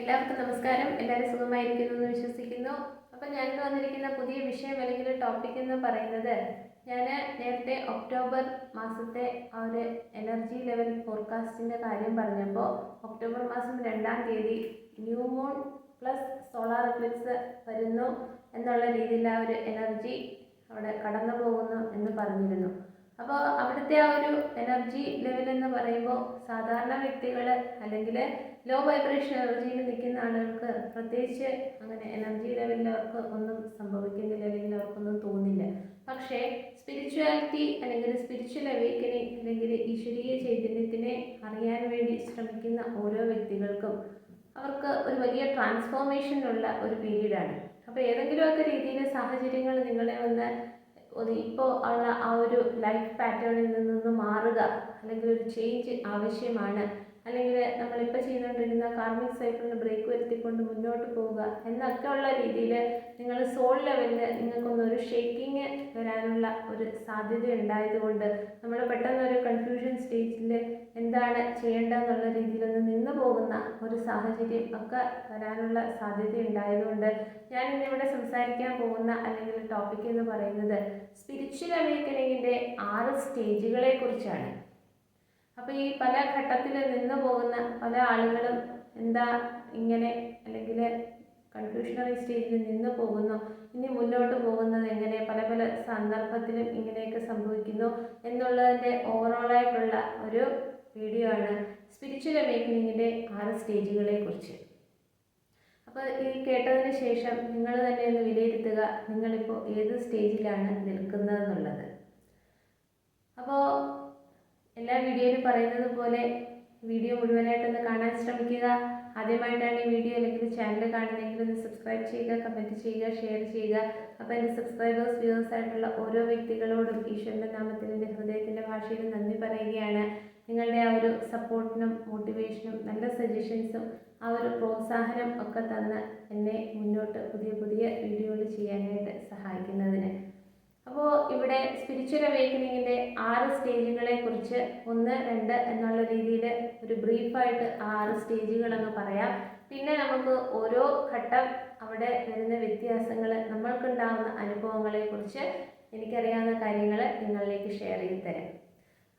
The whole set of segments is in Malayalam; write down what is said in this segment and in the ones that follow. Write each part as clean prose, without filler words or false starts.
എല്ലാവർക്കും നമസ്കാരം. എല്ലാവരും സുഖമായിരിക്കുന്നു എന്ന് വിശ്വസിക്കുന്നു. അപ്പം ഞാനിത് വന്നിരിക്കുന്ന പുതിയ വിഷയം അല്ലെങ്കിൽ ടോപ്പിക് എന്ന് പറയുന്നത്, ഞാൻ നേരത്തെ ഒക്ടോബർ മാസത്തെ ആ ഒരു എനർജി ലെവൽ ഫോർകാസ്റ്റിൻ്റെ കാര്യം പറഞ്ഞപ്പോൾ ഒക്ടോബർ മാസം 2-ാം തീയതി new moon plus solar Eclipse വരുന്നു എന്നുള്ള രീതിയിൽ ആ ഒരു എനർജി അവിടെ കടന്നു പോകുന്നു എന്ന് പറഞ്ഞിരുന്നു. അപ്പോൾ അവിടുത്തെ ആ ഒരു എനർജി ലെവൽ എന്ന് പറയുമ്പോൾ സാധാരണ വ്യക്തികൾ അല്ലെങ്കിൽ ലോ വൈബ്രേഷൻ എനർജിയിൽ നിൽക്കുന്ന ആളുകൾക്ക് പ്രത്യേകിച്ച് അങ്ങനെ എനർജി ലെവലിൽ അവർക്ക് ഒന്നും സംഭവിക്കുന്നില്ല അല്ലെങ്കിൽ അവർക്കൊന്നും തോന്നില്ല. പക്ഷേ സ്പിരിച്വാലിറ്റി അല്ലെങ്കിൽ സ്പിരിച്വൽ അവേക്കനിങ് അല്ലെങ്കിൽ ഈശ്വരീയ ചൈതന്യത്തിനെ അറിയാൻ വേണ്ടി ശ്രമിക്കുന്ന ഓരോ വ്യക്തികൾക്കും അവർക്ക് ഒരു വലിയ ട്രാൻസ്ഫോർമേഷനുള്ള ഒരു പീരീഡാണ്. അപ്പോൾ ഏതെങ്കിലുമൊക്കെ രീതിയിൽ സാഹചര്യങ്ങൾ നിങ്ങളെ ഇപ്പോൾ ഉള്ള ആ ഒരു ലൈഫ് പാറ്റേണിൽ നിന്ന് മാറുക, അല്ലെങ്കിൽ ഒരു ചേഞ്ച് ആവശ്യമാണ്, അല്ലെങ്കിൽ നമ്മളിപ്പോൾ ചെയ്തുകൊണ്ടിരുന്ന കാർമിക് സൈക്കിളിന് ബ്രേക്ക് വരുത്തിക്കൊണ്ട് മുന്നോട്ട് പോവുക എന്നൊക്കെ ഉള്ള രീതിയിൽ നിങ്ങൾ സോൾ ലെവലിൽ നിങ്ങൾക്കൊന്നൊരു ഷേക്കിങ് വരാനുള്ള ഒരു സാധ്യത ഉണ്ടായതുകൊണ്ട് നമ്മൾ പെട്ടെന്നൊരു കൺഫ്യൂഷൻ സ്റ്റേജിൽ എന്താണ് ചെയ്യേണ്ടതെന്നുള്ള രീതിയിലൊന്ന് നിന്ന് പോകുന്ന ഒരു സാഹചര്യം ഒക്കെ വരാനുള്ള സാധ്യത ഉണ്ടായതുകൊണ്ട് ഞാൻ ഇന്നിവിടെ സംസാരിക്കാൻ പോകുന്ന അല്ലെങ്കിൽ ടോപ്പിക് എന്ന് പറയുന്നത് സ്പിരിച്വൽ അവേക്കനിങ്ങിൻ്റെ 6 സ്റ്റേജുകളെ കുറിച്ചാണ്. അപ്പോൾ ഈ പല ഘട്ടത്തിൽ നിന്ന് പോകുന്ന പല ആളുകളും എന്താ ഇങ്ങനെ അല്ലെങ്കിൽ കൺഫ്യൂഷണറി സ്റ്റേജിൽ നിന്ന് പോകുന്നു, ഇനി മുന്നോട്ട് പോകുന്നത് എങ്ങനെ, പല പല സന്ദർഭത്തിലും ഇങ്ങനെയൊക്കെ സംഭവിക്കുന്നു എന്നുള്ളതിൻ്റെ ഓവറോളായിട്ടുള്ള ഒരു വീഡിയോ ആണ് സ്പിരിച്വൽ അവേക്കനിങ്ങിൻ്റെ 6 സ്റ്റേജുകളെ കുറിച്ച്. അപ്പോൾ ഈ കേട്ടതിന് ശേഷം നിങ്ങൾ തന്നെ ഒന്ന് വിലയിരുത്തുക, നിങ്ങളിപ്പോൾ ഏത് സ്റ്റേജിലാണ് നിൽക്കുന്നതെന്നുള്ളത്. അപ്പോൾ എല്ലാ വീഡിയോയിലും പറയുന്നത് പോലെ വീഡിയോ മുഴുവനായിട്ടൊന്ന് കാണാൻ ശ്രമിക്കുക. ആദ്യമായിട്ടാണ് ഈ വീഡിയോ അല്ലെങ്കിൽ ചാനൽ കാണുന്നതെങ്കിൽ ഒന്ന് സബ്സ്ക്രൈബ് ചെയ്യുക, കമൻറ്റ് ചെയ്യുക, ഷെയർ ചെയ്യുക. അപ്പോൾ എൻ്റെ സബ്സ്ക്രൈബേഴ്സ് വ്യൂവേഴ്സ് ആയിട്ടുള്ള ഓരോ വ്യക്തികളോടും ഈശ്വരൻ്റെ നാമത്തിൽ എൻ്റെ ഹൃദയത്തിൻ്റെ ഭാഷയിൽ നന്ദി പറയുകയാണ്. നിങ്ങളുടെ ആ ഒരു സപ്പോർട്ടിനും മോട്ടിവേഷനും നല്ല സജഷൻസും ആ ഒരു പ്രോത്സാഹനം ഒക്കെ തന്ന് എന്നെ മുന്നോട്ട് പുതിയ പുതിയ വീഡിയോകൾ ചെയ്യാനായിട്ട് സഹായിക്കുന്നതിന്. അപ്പോൾ ഇവിടെ സ്പിരിച്വൽ അവേക്കനിങ്ങിൻ്റെ 6 സ്റ്റേജുകളെ കുറിച്ച് 1, 2 എന്നുള്ള രീതിയിൽ ഒരു ബ്രീഫായിട്ട് 6 സ്റ്റേജുകളെന്ന് പറയാം. പിന്നെ നമുക്ക് ഓരോ ഘട്ടം അവിടെ വരുന്ന വ്യത്യാസങ്ങൾ, നമ്മൾക്കുണ്ടാകുന്ന അനുഭവങ്ങളെക്കുറിച്ച് എനിക്കറിയാവുന്ന കാര്യങ്ങൾ നിങ്ങളിലേക്ക് ഷെയർ ചെയ്ത് തരാം.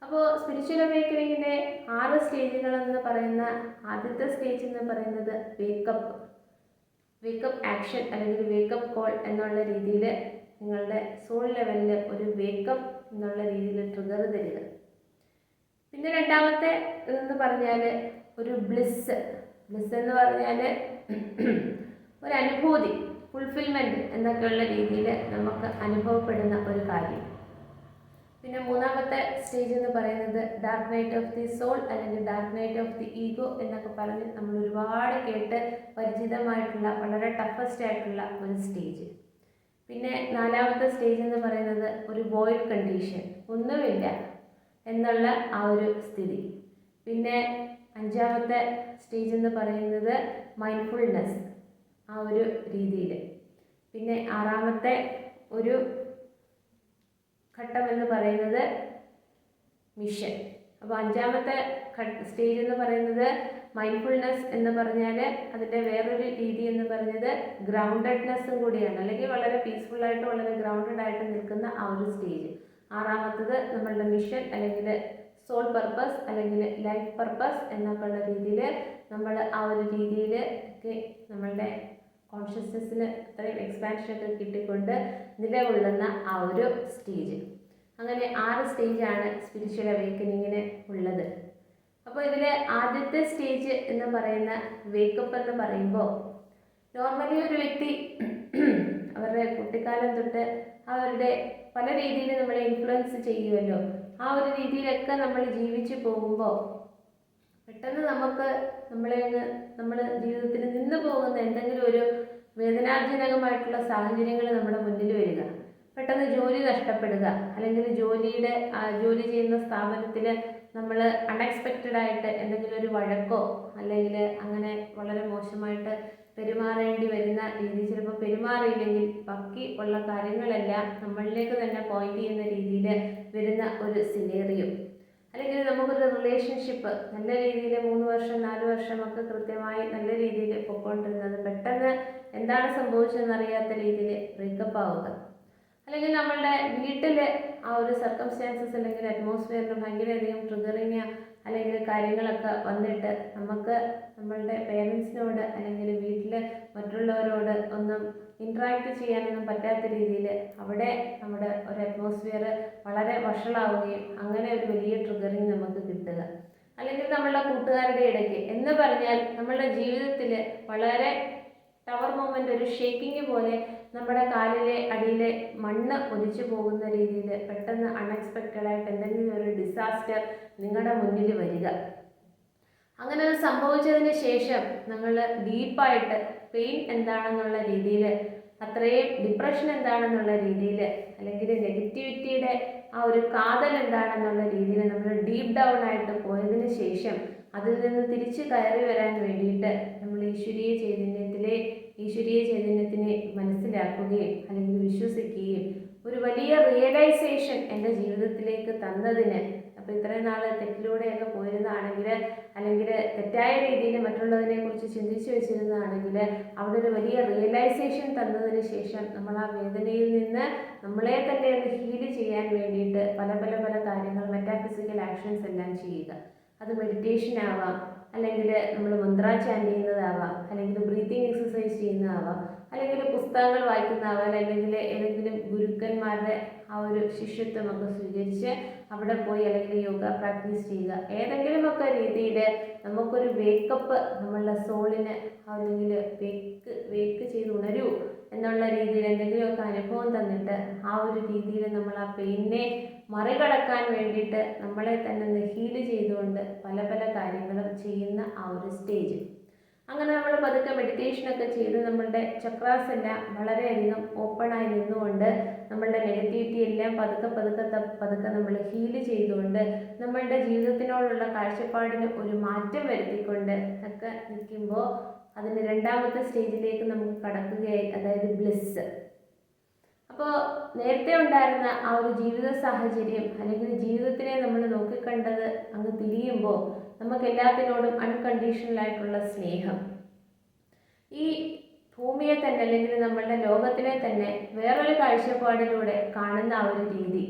അപ്പോൾ സ്പിരിച്വൽ അവേക്കനിങ്ങിൻ്റെ 6 സ്റ്റേജുകളെന്ന് പറയുന്ന ആദ്യത്തെ സ്റ്റേജ് എന്ന് പറയുന്നത് വേക്കപ്പ് ആക്ഷൻ അല്ലെങ്കിൽ വേക്കപ്പ് കോൾ എന്നുള്ള രീതിയിൽ നിങ്ങളുടെ സോൾ ലെവലിൽ ഒരു വേക്കപ്പ് എന്നുള്ള രീതിയിൽ ട്രിഗർ തരിക. പിന്നെ രണ്ടാമത്തെ എന്ന് പറഞ്ഞാൽ ഒരു ബ്ലിസ് എന്ന് പറഞ്ഞാൽ ഒരു അനുഭൂതി, ഫുൾഫിൽമെൻറ്റ് എന്നൊക്കെയുള്ള രീതിയിൽ നമുക്ക് അനുഭവപ്പെടുന്ന ഒരു കാര്യം. പിന്നെ മൂന്നാമത്തെ സ്റ്റേജ് എന്ന് പറയുന്നത് dark night of the soul അല്ലെങ്കിൽ dark night of the ego എന്നൊക്കെ പറഞ്ഞ് നമ്മൾ ഒരുപാട് കേട്ട് പരിചിതമായിട്ടുള്ള വളരെ ടഫസ്റ്റ് ആയിട്ടുള്ള ഒരു സ്റ്റേജ്. പിന്നെ നാലാമത്തെ സ്റ്റേജ് എന്ന് പറയുന്നത് ഒരു വോയിഡ് കണ്ടീഷൻ, ഒന്നുമില്ല എന്നുള്ള ആ ഒരു സ്ഥിതി. പിന്നെ അഞ്ചാമത്തെ സ്റ്റേജ് എന്ന് പറയുന്നത് മൈൻഡ്ഫുൾനെസ് ആ ഒരു രീതിയിൽ. പിന്നെ ആറാമത്തെ ഒരു ഘട്ടം എന്ന് പറയുന്നത് മിഷൻ. അപ്പോൾ അഞ്ചാമത്തെ സ്റ്റേജ് എന്ന് പറയുന്നത് മൈൻഡ്ഫുൾനെസ് എന്ന് പറഞ്ഞാൽ അതിൻ്റെ വേറൊരു രീതി എന്ന് പറയുന്നത് ഗ്രൗണ്ടഡ്നെസ്സും കൂടിയാണ്, അല്ലെങ്കിൽ വളരെ പീസ്ഫുള്ളായിട്ട് വളരെ ഗ്രൗണ്ടഡ് ആയിട്ട് നിൽക്കുന്ന ആ ഒരു സ്റ്റേജ്. ആറാമത്തത് നമ്മളുടെ മിഷൻ അല്ലെങ്കിൽ സോൾ പർപ്പസ് അല്ലെങ്കിൽ ലൈഫ് പർപ്പസ് എന്നൊക്കെയുള്ള രീതിയിൽ നമ്മൾ ആ ഒരു രീതിയിൽ ഒക്കെ നമ്മളുടെ കോൺഷ്യസ്നെസ്സിന് അത്രയും എക്സ്പാൻഷനൊക്കെ കിട്ടിക്കൊണ്ട് നിലകൊള്ളുന്ന ആ ഒരു സ്റ്റേജ്. അങ്ങനെ 6 സ്റ്റേജാണ് സ്പിരിച്വൽ അവേക്കനിങ്ങിന് ഉള്ളത്. അപ്പോൾ ഇതിൽ ആദ്യത്തെ സ്റ്റേജ് എന്ന് പറയുന്ന വേക്കപ്പ് എന്ന് പറയുമ്പോൾ നോർമലി ഒരു വ്യക്തി അവരുടെ കുട്ടിക്കാലം തൊട്ട് അവരുടെ പല രീതിയിൽ നമ്മളെ ഇൻഫ്ലുവൻസ് ചെയ്യുമല്ലോ, ആ ഒരു രീതിയിലൊക്കെ നമ്മൾ ജീവിച്ചു പോകുമ്പോൾ പെട്ടെന്ന് നമ്മൾ ജീവിതത്തിൽ നിന്ന് പോകുന്ന എന്തെങ്കിലും ഒരു വേദനാജനകമായിട്ടുള്ള സാഹചര്യങ്ങൾ നമ്മുടെ മുന്നിൽ വരിക, പെട്ടെന്ന് ജോലി നഷ്ടപ്പെടുക, അല്ലെങ്കിൽ ജോലി ചെയ്യുന്ന സ്ഥാപനത്തിൽ നമ്മൾ അൺഎക്സ്പെക്റ്റഡ് ആയിട്ട് എന്തെങ്കിലും ഒരു വഴക്കോ അല്ലെങ്കിൽ അങ്ങനെ വളരെ മോശമായിട്ട് പെരുമാറേണ്ടി വരുന്ന രീതി, ചിലപ്പോൾ പെരുമാറിയില്ലെങ്കിൽ ബാക്കി ഉള്ള കാര്യങ്ങളെല്ലാം നമ്മളിലേക്ക് തന്നെ പോയിന്റ് ചെയ്യുന്ന രീതിയിൽ വരുന്ന ഒരു സിനേറിയോ, അല്ലെങ്കിൽ നമുക്കൊരു റിലേഷൻഷിപ്പ് നല്ല രീതിയിൽ 3 വർഷം 4 വർഷമൊക്കെ കൃത്യമായി നല്ല രീതിയിൽ പൊയ്ക്കൊണ്ടിരുന്നത് പെട്ടെന്ന് എന്താണ് സംഭവിച്ചതെന്ന് അറിയാത്ത രീതിയിൽ ബ്രേക്കപ്പ് ആവുക. അല്ലെങ്കിൽ നമ്മളുടെ വീട്ടിൽ ആ ഒരു സർക്കംസ്റ്റാൻസസ് അല്ലെങ്കിൽ അറ്റ്മോസ്ഫിയറിന് ഭയങ്കരധികം ട്രിഗറിങ് അല്ലെങ്കിൽ കാര്യങ്ങളൊക്കെ വന്നിട്ട് നമുക്ക് നമ്മളുടെ പേരൻസിനോട് അല്ലെങ്കിൽ വീട്ടിൽ മറ്റുള്ളവരോട് ഒന്നും ഇൻട്രാക്ട് ചെയ്യാനൊന്നും പറ്റാത്ത രീതിയിൽ അവിടെ നമ്മുടെ ഒരു അറ്റ്മോസ്ഫിയർ വളരെ വഷളാവുകയും അങ്ങനെ ഒരു വലിയ ട്രിഗറിങ് നമുക്ക് കിട്ടുക. അല്ലെങ്കിൽ നമ്മളുടെ കൂട്ടുകാരുടെ ഇടയ്ക്ക് എന്ന് പറഞ്ഞാൽ നമ്മളുടെ ജീവിതത്തിൽ വളരെ ടവർ മൊമെൻ്റ് ഒരു ഷേക്കിങ് പോലെ നമ്മുടെ കാലിലെ അടിയിലെ മണ്ണ് ഒലിച്ചു പോകുന്ന രീതിയിൽ പെട്ടെന്ന് അൺഎക്സ്പെക്റ്റഡായിട്ട് എന്തെങ്കിലും ഒരു ഡിസാസ്റ്റർ നിങ്ങളുടെ മുന്നിൽ വരിക. അങ്ങനെ അത് സംഭവിച്ചതിന് ശേഷം നിങ്ങൾ ഡീപ്പായിട്ട് പെയിൻ എന്താണെന്നുള്ള രീതിയിൽ അത്രയും ഡിപ്രഷൻ എന്താണെന്നുള്ള രീതിയിൽ അല്ലെങ്കിൽ നെഗറ്റിവിറ്റിയുടെ ആ ഒരു കാതൽ എന്താണെന്നുള്ള രീതിയിൽ നമ്മൾ ഡീപ്പ് ഡൗൺ ആയിട്ട് പോയതിന് ശേഷം അതിൽ നിന്ന് തിരിച്ച് കയറി വരാൻ വേണ്ടിയിട്ട് നമ്മൾ ഈശ്വരീയ ചൈതന്യത്തിനെ മനസ്സിലാക്കുകയും അല്ലെങ്കിൽ വിശ്വസിക്കുകയും ഒരു വലിയ റിയലൈസേഷൻ എൻ്റെ ജീവിതത്തിലേക്ക് തന്നതിന്, അപ്പോൾ ഇത്രയും നാൾ തെറ്റിലൂടെയൊക്കെ പോയിരുന്നതാണെങ്കിൽ അല്ലെങ്കിൽ തെറ്റായ രീതിയിൽ മറ്റുള്ളതിനെ കുറിച്ച് ചിന്തിച്ചു വെച്ചിരുന്നതാണെങ്കിൽ അവിടെ ഒരു വലിയ റിയലൈസേഷൻ തന്നതിന് ശേഷം നമ്മൾ ആ വേദനയിൽ നിന്ന് നമ്മളെ തന്നെ ഒന്ന് ഹീൽ ചെയ്യാൻ വേണ്ടിയിട്ട് പല കാര്യങ്ങൾ മെറ്റാഫിസിക്കൽ ആക്ഷൻസ് എല്ലാം ചെയ്യുക. അത് മെഡിറ്റേഷൻ ആവാം, അല്ലെങ്കിൽ നമ്മൾ മന്ത്ര ചാൻറ്റ് ചെയ്യുന്നതാവാം, അല്ലെങ്കിൽ ബ്രീത്തിങ് എക്സസൈസ് ചെയ്യുന്നതാവാം, അല്ലെങ്കിൽ പുസ്തകങ്ങൾ വായിക്കുന്നതാവാം, അല്ലെങ്കിൽ ഏതെങ്കിലും ഗുരുക്കന്മാരുടെ ആ ഒരു ശിഷ്യത്വമൊക്കെ സ്വീകരിച്ച് അവിടെ പോയി അല്ലെങ്കിൽ യോഗ പ്രാക്ടീസ് ചെയ്യുക. ഏതെങ്കിലുമൊക്കെ രീതിയിൽ നമുക്കൊരു വേക്കപ്പ് നമ്മളുടെ സോളിന് അല്ലെങ്കിൽ വേക്ക് ചെയ്ത് ഉണരൂ എന്നുള്ള രീതിയിൽ എന്തെങ്കിലുമൊക്കെ അനുഭവം തന്നിട്ട് ആ ഒരു രീതിയിൽ നമ്മൾ ആ പെയിനെ മറികടക്കാൻ വേണ്ടിയിട്ട് നമ്മളെ തന്നെ ഒന്ന് ഹീൽ ചെയ്തുകൊണ്ട് പല കാര്യങ്ങളും ചെയ്യുന്ന ആ ഒരു സ്റ്റേജ്. അങ്ങനെ നമ്മൾ പതുക്കെ മെഡിറ്റേഷനൊക്കെ ചെയ്ത് നമ്മളുടെ ചക്രാസ് എല്ലാം വളരെയധികം ഓപ്പണായി നിന്നുകൊണ്ട് നമ്മളുടെ നെഗറ്റിവിറ്റി എല്ലാം പതുക്കെ നമ്മൾ ഹീൽ ചെയ്തുകൊണ്ട് നമ്മളുടെ ജീവിതത്തിനോടുള്ള കാഴ്ചപ്പാടിന് ഒരു മാറ്റം വരുത്തിക്കൊണ്ട് ഒക്കെ നിൽക്കുമ്പോൾ അതിന് രണ്ടാമത്തെ സ്റ്റേജിലേക്ക് നമുക്ക് കടക്കുകയായി, അതായത് ബ്ലിസ്. അപ്പോൾ നേരത്തെ ഉണ്ടായിരുന്ന ആ ഒരു ജീവിത സാഹചര്യം അല്ലെങ്കിൽ ജീവിതത്തിനെ നമ്മൾ നോക്കിക്കണ്ടത് അങ്ങ് തിരിയുമ്പോൾ നമുക്ക് എല്ലാത്തിനോടും അൺകണ്ടീഷണലായിട്ടുള്ള സ്നേഹം, ഈ ഭൂമിയെ തന്നെ അല്ലെങ്കിൽ നമ്മളുടെ ലോകത്തിനെ തന്നെ വേറൊരു കാഴ്ചപ്പാടിലൂടെ കാണുന്ന ആ ഒരു രീതി,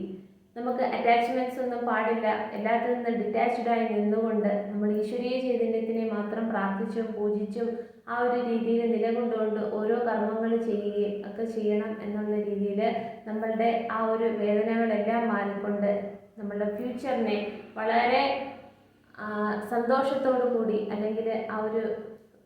നമുക്ക് അറ്റാച്ച്മെൻറ്റ്സ് ഒന്നും പാടില്ല, എല്ലാത്തിൽ നിന്ന് ഡിറ്റാച്ച്ഡായി നിന്നുകൊണ്ട് നമ്മൾ ഈശ്വരീയ ചൈതന്യത്തിനെ മാത്രം പ്രാർത്ഥിച്ചും പൂജിച്ചും ആ ഒരു രീതിയിൽ നിലകൊണ്ടുകൊണ്ട് ഓരോ കർമ്മങ്ങൾ ചെയ്യുകയും ഒക്കെ ചെയ്യണം എന്നുള്ള രീതിയിൽ നമ്മളുടെ ആ ഒരു വേദനകളെല്ലാം മാറിക്കൊണ്ട് നമ്മളുടെ ഫ്യൂച്ചറിനെ വളരെ സന്തോഷത്തോടു കൂടി അല്ലെങ്കിൽ ആ ഒരു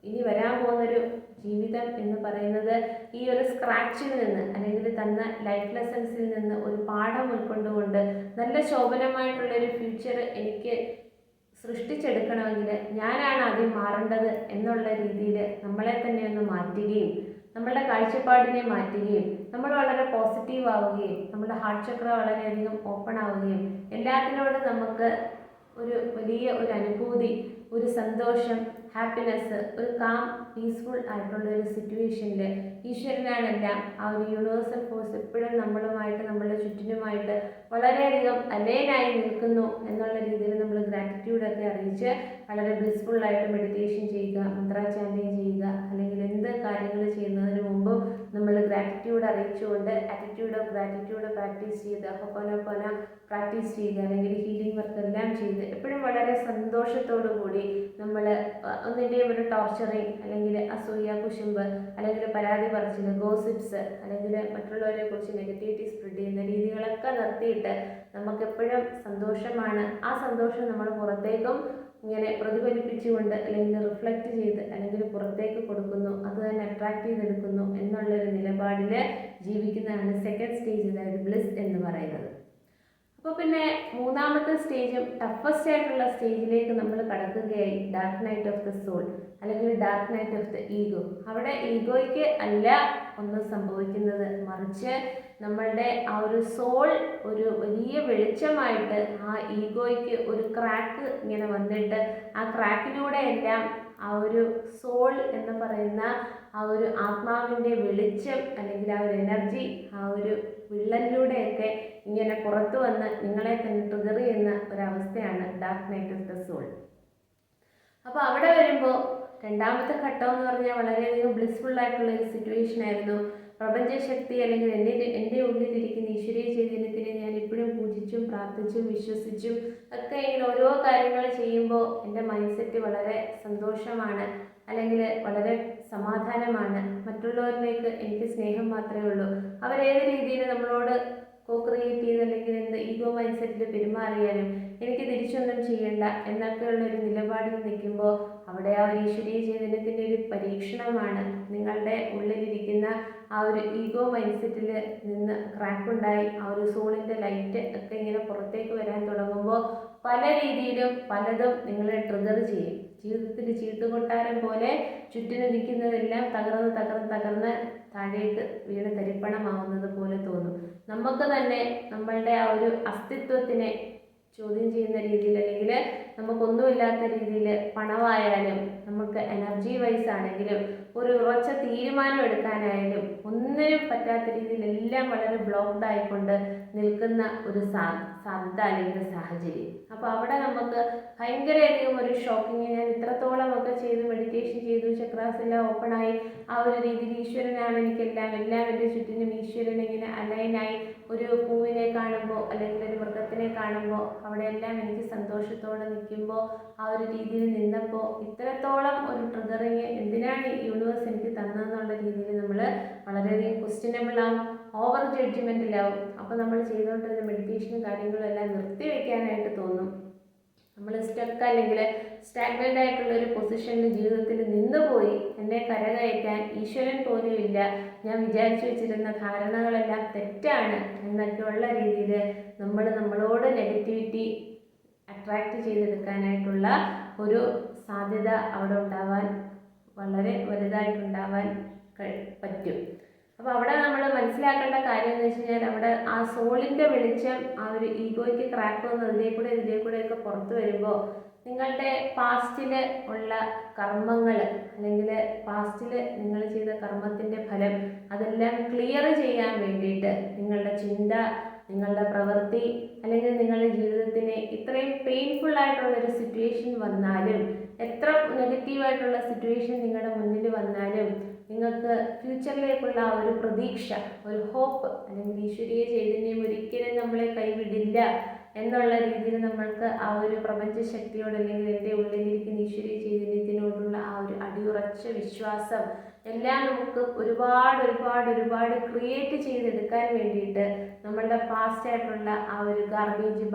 ഇനി വരാൻ പോകുന്നൊരു ജീവിതം എന്ന് പറയുന്നത് ഈ ഒരു സ്ക്രാച്ചിൽ നിന്ന് അല്ലെങ്കിൽ തന്ന ലൈഫ് ലെസൺസിൽ നിന്ന് ഒരു പാഠം ഉൾക്കൊണ്ടുകൊണ്ട് നല്ല ശോഭനമായിട്ടുള്ളൊരു ഫ്യൂച്ചർ എനിക്ക് സൃഷ്ടിച്ചെടുക്കണമെങ്കിൽ ഞാനാണ് ആദ്യം മാറേണ്ടത് എന്നുള്ള രീതിയിൽ നമ്മളെ തന്നെ ഒന്ന് മാറ്റുകയും നമ്മളുടെ കാഴ്ചപ്പാടിനെ മാറ്റുകയും നമ്മൾ വളരെ പോസിറ്റീവ് ആവുകയും നമ്മുടെ ഹാർട്ട് ചക്ര വളരെയധികം ഓപ്പൺ ആവുകയും എല്ലാത്തിനോടും നമുക്ക് ഒരു വലിയ ഒരു അനുഭൂതി, ഒരു സന്തോഷം, ഹാപ്പിനെസ്, ഒരു കാം പീസ്ഫുൾ ആയിട്ടുള്ള ഒരു സിറ്റുവേഷനിൽ ഈശ്വരനാണെല്ലാം ആ ഒരു യൂണിവേഴ്സൽ ഫോഴ്സ് എപ്പോഴും നമ്മളുമായിട്ട് നമ്മളുടെ ചുറ്റിനുമായിട്ട് വളരെയധികം അലൈനായി നിൽക്കുന്നു എന്നുള്ള രീതിയിൽ നമ്മൾ ഗ്രാറ്റിറ്റ്യൂഡൊക്കെ അറിയിച്ച് വളരെ ബ്ലിസ്ഫുള്ളായിട്ട് മെഡിറ്റേഷൻ ചെയ്യുക, മന്ത്ര ചാൻറ്റിങ് ചെയ്യുക, അല്ലെങ്കിൽ എന്ത് കാര്യങ്ങൾ ചെയ്യുന്നതിന് മുമ്പും നമ്മൾ ഗ്രാറ്റിറ്റ്യൂഡ് അറിയിച്ചുകൊണ്ട് ആറ്റിറ്റ്യൂഡ് ഓഫ് ഗ്രാറ്റിറ്റ്യൂഡ് പ്രാക്ടീസ് ചെയ്ത് ഹൊപ്പോനോപ്പോന പ്രാക്ടീസ് ചെയ്യുക, അല്ലെങ്കിൽ ഹീലിംഗ് വർക്ക് എല്ലാം ചെയ്ത് എപ്പോഴും വളരെ സന്തോഷത്തോടു കൂടി നമ്മൾ ഒന്നിൻ്റെയും ഒരു ടോർച്ചറിങ് അല്ലെങ്കിൽ അസൂയ, കുശുമ്പ്, അല്ലെങ്കിൽ പരാതി പറച്ചിൽ, ഗോസിപ്സ്, അല്ലെങ്കിൽ മറ്റുള്ളവരെ കുറിച്ച് നെഗറ്റിവിറ്റി സ്പ്രെഡ് ചെയ്യുന്ന രീതികളൊക്കെ നിർത്തിയിട്ട് നമുക്കെപ്പോഴും സന്തോഷമാണ്. ആ സന്തോഷം നമ്മൾ പുറത്തേക്കും ഇങ്ങനെ പ്രതിഫലിപ്പിച്ചുകൊണ്ട് അല്ലെങ്കിൽ റിഫ്ലക്റ്റ് ചെയ്ത് അല്ലെങ്കിൽ പുറത്തേക്ക് കൊടുക്കുന്നു, അത് തന്നെ അട്രാക്റ്റ് ചെയ്തെടുക്കുന്നു എന്നുള്ളൊരു നിലപാടിൽ ജീവിക്കുന്നതാണ് സെക്കൻഡ് സ്റ്റേജ്, അതായത് ബ്ലിസ് എന്ന് പറയുന്നത്. അപ്പോൾ പിന്നെ മൂന്നാമത്തെ സ്റ്റേജും ടഫസ്റ്റ് ആയിട്ടുള്ള സ്റ്റേജിലേക്ക് നമ്മൾ കടക്കുകയായി, dark night of the soul അല്ലെങ്കിൽ dark night of the ego. അവിടെ ഈഗോയ്ക്ക് അല്ല ഒന്നും സംഭവിക്കുന്നത്, മറിച്ച് നമ്മളുടെ ആ ഒരു സോൾ ഒരു വലിയ വെളിച്ചമായിട്ട് ആ ഈഗോയ്ക്ക് ഒരു ക്രാക്ക് ഇങ്ങനെ വന്നിട്ട് ആ ക്രാക്കിലൂടെ എല്ലാം ആ ഒരു സോൾ എന്ന് പറയുന്ന ആ ഒരു ആത്മാവിൻ്റെ വെളിച്ചം അല്ലെങ്കിൽ ആ ഒരു എനർജി ആ ഒരു വിള്ളലിലൂടെയൊക്കെ ഇങ്ങനെ പുറത്തു വന്ന് നിങ്ങളെ തന്നെ ട്രിഗർ ചെയ്യുന്ന ഒരവസ്ഥയാണ് dark night of the soul. അപ്പോൾ അവിടെ വരുമ്പോൾ രണ്ടാമത്തെ ഘട്ടം എന്ന് പറഞ്ഞാൽ വളരെയധികം ബ്ലിസ്ഫുൾ ആയിട്ടുള്ള ഒരു സിറ്റുവേഷൻ ആയിരുന്നു. പ്രപഞ്ചശക്തി അല്ലെങ്കിൽ എൻ്റെ ഉള്ളിലിരിക്കുന്ന ഈശ്വരീയ ചൈതന്യത്തിനെ ഞാൻ ഇപ്പോഴും പൂജിച്ചും പ്രാർത്ഥിച്ചും വിശ്വസിച്ചും ഒക്കെ ഇങ്ങനെ ഓരോ കാര്യങ്ങൾ ചെയ്യുമ്പോൾ എൻ്റെ മൈൻഡ് സെറ്റ് വളരെ സന്തോഷമാണ്, അല്ലെങ്കിൽ വളരെ സമാധാനമാണ്. മറ്റുള്ളവരിലേക്ക് എനിക്ക് സ്നേഹം മാത്രമേ ഉള്ളൂ. അവരേത് രീതിയിൽ നമ്മളോട് ക്രിയേറ്റ് ചെയ്ത് അല്ലെങ്കിൽ ഈഗോ മൈൻഡ് സെറ്റിൽ പെരുമാറിയാലും എനിക്ക് തിരിച്ചൊന്നും ചെയ്യണ്ട എന്നൊക്കെയുള്ളൊരു നിലപാടിൽ നിൽക്കുമ്പോൾ അവിടെ ആ ഒരു ഈശ്വരീയ ചൈതന്യത്തിൻ്റെ ഒരു പരീക്ഷണമാണ്. നിങ്ങളുടെ ഉള്ളിലിരിക്കുന്ന ആ ഒരു ഈഗോ മൈൻഡ് സെറ്റിൽ നിന്ന് ക്രാക്കുണ്ടായി ആ ഒരു സോളിൻ്റെ ലൈറ്റ് ഒക്കെ ഇങ്ങനെ പുറത്തേക്ക് വരാൻ തുടങ്ങുമ്പോൾ പല രീതിയിലും പലതും നിങ്ങളെ ട്രിഗർ ചെയ്യും. ജീവിതത്തിൽ ചീട്ടുകൊട്ടാരം പോലെ ചുറ്റിന് നിൽക്കുന്നതെല്ലാം തകർന്ന് താഴേക്ക് വീണ് തരിപ്പണമാവുന്നത് പോലെ തോന്നും. നമുക്ക് തന്നെ നമ്മളുടെ ആ ഒരു അസ്തിത്വത്തിനെ ചോദ്യം ചെയ്യുന്ന രീതിയിൽ, അല്ലെങ്കിൽ നമുക്കൊന്നുമില്ലാത്ത രീതിയിൽ പണമായാലും നമുക്ക് എനർജി വൈസ് ആണെങ്കിലും ഒരു ഉറച്ച തീരുമാനം എടുക്കാനായാലും ഒന്നിനും പറ്റാത്ത രീതിയിൽ എല്ലാം വളരെ ബ്ലോക്ക്ഡ് ആയിക്കൊണ്ട് നിൽക്കുന്ന ഒരു സാധ്യത അല്ലെങ്കിൽ സാഹചര്യം. അപ്പോൾ അവിടെ നമുക്ക് ഭയങ്കരധികം ഒരു ഷോക്കിങ്. ഞാൻ ഇത്രത്തോളം ഒക്കെ ചെയ്തു, മെഡിറ്റേഷൻ ചെയ്തു, ചക്രാസ് എല്ലാം ഓപ്പണായി, ആ ഒരു രീതിയിൽ ഈശ്വരനാണ് എനിക്കെല്ലാം, എല്ലാം എൻ്റെ ചുറ്റിനും ഈശ്വരൻ ഇങ്ങനെ അലൈനായി ഒരു പൂവിനെ കാണുമ്പോൾ അല്ലെങ്കിൽ ഒരു മൃഗത്തിനെ കാണുമ്പോൾ അവിടെയെല്ലാം എനിക്ക് സന്തോഷത്തോടെ നിൽക്കുമ്പോൾ ആ ഒരു രീതിയിൽ നിന്നപ്പോൾ ഇത്രത്തോളം ഒരു ട്രിഗറിങ് എന്തിനാണ് ഈ യൂണിവേഴ്സ് എനിക്ക് തന്നതെന്നുള്ള രീതിയിൽ നമ്മൾ വളരെയധികം ക്വസ്റ്റ്യനബിൾ ആവും, ഓവർ ജഡ്ജ്മെൻറ്റിലാവും. അപ്പോൾ നമ്മൾ ചെയ്തുകൊണ്ടിരുന്ന മെഡിറ്റേഷനും കാര്യങ്ങളും എല്ലാം നിർത്തിവെക്കാനായിട്ട് തോന്നും. നമ്മൾ സ്റ്റക്ക് അല്ലെങ്കിൽ സ്റ്റാഗ്നൻ്റ് ആയിട്ടുള്ളൊരു പൊസിഷനിൽ ജീവിതത്തിൽ നിന്നുപോയി എന്നെ കരകയറ്റാൻ ഈശ്വരൻ പോലും ഇല്ല, ഞാൻ വിചാരിച്ചു വെച്ചിരുന്ന ധാരണകളെല്ലാം തെറ്റാണ് എന്നൊക്കെയുള്ള രീതിയിൽ നമ്മളോട് നെഗറ്റിവിറ്റി അട്രാക്റ്റ് ചെയ്തെടുക്കാനായിട്ടുള്ള ഒരു സാധ്യത അവിടെ ഉണ്ടാവാൻ, വളരെ വലുതായിട്ടുണ്ടാവാൻ പറ്റും. അപ്പോൾ അവിടെ നമ്മൾ മനസ്സിലാക്കേണ്ട കാര്യം എന്ന് വെച്ച് കഴിഞ്ഞാൽ അവിടെ ആ സോളിൻ്റെ വെളിച്ചം ആ ഒരു ഈഗോയ്ക്ക് ക്രാക്ക് വന്ന് ഇതിലേക്കൂടെയൊക്കെ പുറത്ത് വരുമ്പോൾ നിങ്ങളുടെ പാസ്റ്റിൽ ഉള്ള കർമ്മങ്ങൾ അല്ലെങ്കിൽ പാസ്റ്റിൽ നിങ്ങൾ ചെയ്ത കർമ്മത്തിൻ്റെ ഫലം അതെല്ലാം ക്ലിയർ ചെയ്യാൻ വേണ്ടിയിട്ട് നിങ്ങളുടെ ചിന്ത, നിങ്ങളുടെ പ്രവൃത്തി അല്ലെങ്കിൽ നിങ്ങളുടെ ജീവിതത്തിനെ ഇത്രയും പെയിൻഫുൾ ആയിട്ടുള്ളൊരു സിറ്റുവേഷൻ വന്നാലും, എത്ര നെഗറ്റീവായിട്ടുള്ള സിറ്റുവേഷൻ നിങ്ങളുടെ മുന്നിൽ വന്നാലും നിങ്ങൾക്ക് ഫ്യൂച്ചറിലേക്കുള്ള ആ ഒരു പ്രതീക്ഷ, ഒരു ഹോപ്പ്, അല്ലെങ്കിൽ ഈശ്വരീയ ചൈതന്യം ഒരിക്കലും നമ്മളെ കൈവിടില്ല എന്നുള്ള രീതിയിൽ നമ്മൾക്ക് ആ ഒരു പ്രപഞ്ചശക്തിയോട് അല്ലെങ്കിൽ എൻ്റെ ഉള്ളിലിരിക്കുന്ന ഈശ്വരീയ ചൈതന്യത്തിനോടുള്ള ആ ഒരു അടിയുറച്ച വിശ്വാസം എല്ലാം നമുക്ക് ഒരുപാട് ക്രിയേറ്റ് ചെയ്തെടുക്കാൻ വേണ്ടിയിട്ട് നമ്മളുടെ പാസ്റ്റായിട്ടുള്ള ആ ഒരു ബാഗേജ്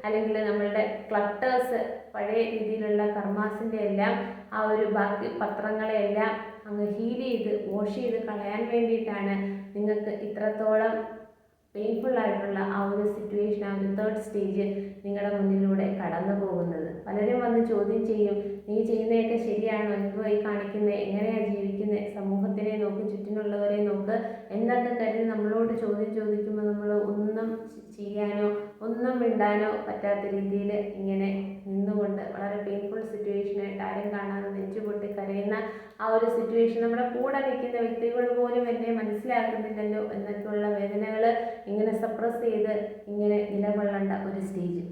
അല്ലെങ്കിൽ നമ്മളുടെ ക്ലട്ടേഴ്സ്, പഴയ രീതിയിലുള്ള കർമാസിൻ്റെ എല്ലാം ആ ഒരു ബാക്കി പത്രങ്ങളെല്ലാം അങ്ങ് ഹീൽ ചെയ്ത് വാഷ് ചെയ്ത് കളയാൻ വേണ്ടിയിട്ടാണ് നിങ്ങൾക്ക് ഇത്രത്തോളം പെയിൻഫുൾ ആയിട്ടുള്ള ആ ഒരു സിറ്റുവേഷൻ, ആ ഒരു തേർഡ് സ്റ്റേജ് നിങ്ങളുടെ മുന്നിലൂടെ കടന്നു പോകുന്നത്. പലരും വന്ന് ചോദ്യം ചെയ്യും, നീ ചെയ്യുന്നതൊക്കെ ശരിയാണോ, എന്തുവായി കാണിക്കുന്നത്, എങ്ങനെയാണ് ജീവിക്കുന്നത്, സമൂഹത്തിനെ നോക്ക്, ചുറ്റിനുള്ളവരെ നോക്ക് എന്നൊക്കെ കരുതി നമ്മളോട് ചോദ്യം ചോദിക്കുമ്പോൾ നമ്മൾ ഒന്നും ചെയ്യാനോ ഒന്നും മിണ്ടാനോ പറ്റാത്ത രീതിയിൽ ഇങ്ങനെ നിന്നുകൊണ്ട് വളരെ പെയിൻഫുൾ സിറ്റുവേഷനായിട്ട് ആരും കാണാതെ നെഞ്ചുപൊട്ടി കരയുന്ന ആ ഒരു സിറ്റുവേഷൻ, നമ്മുടെ കൂടെ നിൽക്കുന്ന വ്യക്തികൾ പോലും എന്നെ മനസ്സിലാക്കുന്നില്ലല്ലോ എന്നൊക്കെയുള്ള വേദനകൾ ഇങ്ങനെ സപ്രസ് ചെയ്ത് ഇങ്ങനെ നിലകൊള്ളേണ്ട ഒരു സ്റ്റേജ്.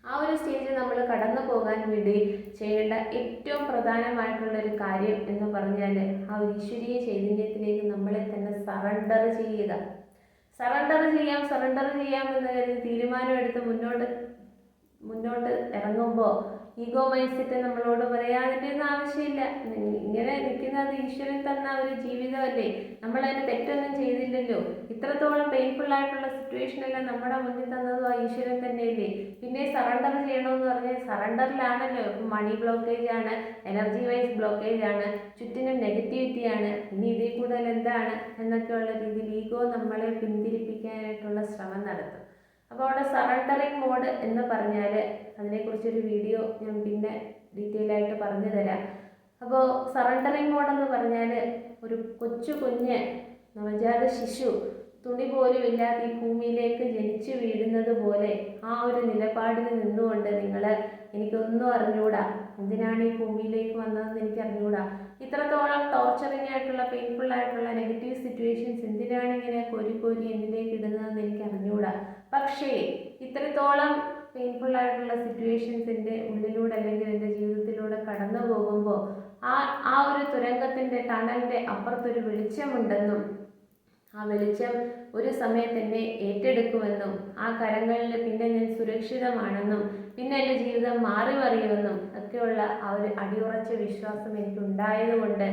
ആ ഒരു സ്റ്റേജ് നമ്മൾ കടന്നു പോകാൻ വേണ്ടി ചെയ്യേണ്ട ഏറ്റവും പ്രധാനമായിട്ടുള്ളൊരു കാര്യം എന്ന് പറഞ്ഞാൽ ആ ഒരു ഈശ്വരീയ ചൈതന്യത്തിലേക്ക് നമ്മളെ തന്നെ സറണ്ടർ ചെയ്യുക. സറണ്ടർ ചെയ്യാം എന്ന് കരുതി തീരുമാനമെടുത്ത് മുന്നോട്ട് ഇറങ്ങുമ്പോൾ ഈഗോ മൈൻഡ് സെറ്റ് നമ്മളോട് പറയാതിൻ്റെ ഒന്നും ആവശ്യമില്ല. ഇങ്ങനെ നിൽക്കുന്നത് ഈശ്വരൻ തന്ന ഒരു ജീവിതമല്ലേ, നമ്മളതിന് തെറ്റൊന്നും ചെയ്തില്ലല്ലോ, ഇത്രത്തോളം പെയിൻഫുൾ ആയിട്ടുള്ള സിറ്റുവേഷനെല്ലാം നമ്മുടെ മുന്നിൽ തന്നതും ആ ഈശ്വരൻ തന്നെയല്ലേ. പിന്നെ സറണ്ടർ ചെയ്യണമെന്ന് പറഞ്ഞാൽ സറണ്ടറിലാണല്ലോ ഇപ്പം മണി ബ്ലോക്കേജ് ആണ്, എനർജി വൈസ് ബ്ലോക്കേജ് ആണ്, ചുറ്റിനും നെഗറ്റിവിറ്റിയാണ്, ഇനി ഇതിൽ കൂടുതൽ എന്താണ് എന്നൊക്കെയുള്ള രീതിയിൽ ഈഗോ നമ്മളെ പിന്തിരിപ്പിക്കാനായിട്ടുള്ള ശ്രമം നടത്തും. അപ്പോൾ അവിടെ സറണ്ടറിങ് മോഡ് എന്ന് പറഞ്ഞാൽ അതിനെക്കുറിച്ചൊരു വീഡിയോ ഞാൻ പിന്നെ ഡീറ്റെയിൽ ആയിട്ട് പറഞ്ഞു തരാം. അപ്പോൾ സറണ്ടറിങ് മോഡ് എന്ന് പറഞ്ഞാൽ ഒരു കുഞ്ഞ് നവജാത ശിശു തുണി പോലും ഇല്ലാതെ ഈ ഭൂമിയിലേക്ക് ജനിച്ചു വീഴുന്നത് പോലെ ആ ഒരു നിലപാടിൽ നിന്നുകൊണ്ട് നിങ്ങൾ എനിക്കൊന്നും അറിഞ്ഞൂടാ, എന്തിനാണ് ഈ ഭൂമിയിലേക്ക് വന്നതെന്ന് എനിക്ക് അറിഞ്ഞൂടാ, ഇത്രത്തോളം ടോർച്ചറിങ് ആയിട്ടുള്ള പെയിൻഫുൾ ആയിട്ടുള്ള നെഗറ്റീവ് സിറ്റുവേഷൻസ് എന്തിനാണ് ഇങ്ങനെ കോരി കോരി എന്നിലേക്ക് ഇടുന്നതെന്ന് എനിക്ക് അറിഞ്ഞൂടാ. പക്ഷേ ഇത്രത്തോളം പെയിൻഫുൾ ആയിട്ടുള്ള സിറ്റുവേഷൻസ് എൻ്റെ ഉള്ളിലൂടെ അല്ലെങ്കിൽ എൻ്റെ ജീവിതത്തിലൂടെ കടന്നു പോകുമ്പോൾ ആ ഒരു തുരങ്കത്തിൻ്റെ ടണലിൻ്റെ അപ്പുറത്തൊരു വെളിച്ചമുണ്ടെന്നും ആ വെളിച്ചം ഒരു സമയത്ത് എന്നെ ഏറ്റെടുക്കുമെന്നും ആ കരങ്ങളിൽ പിന്നെ ഞാൻ സുരക്ഷിതമാണെന്നും പിന്നെ എൻ്റെ ജീവിതം മാറി മറിയുമെന്നും ഒക്കെയുള്ള ആ ഒരു അടിയുറച്ച വിശ്വാസം എനിക്കുണ്ടായതുകൊണ്ട്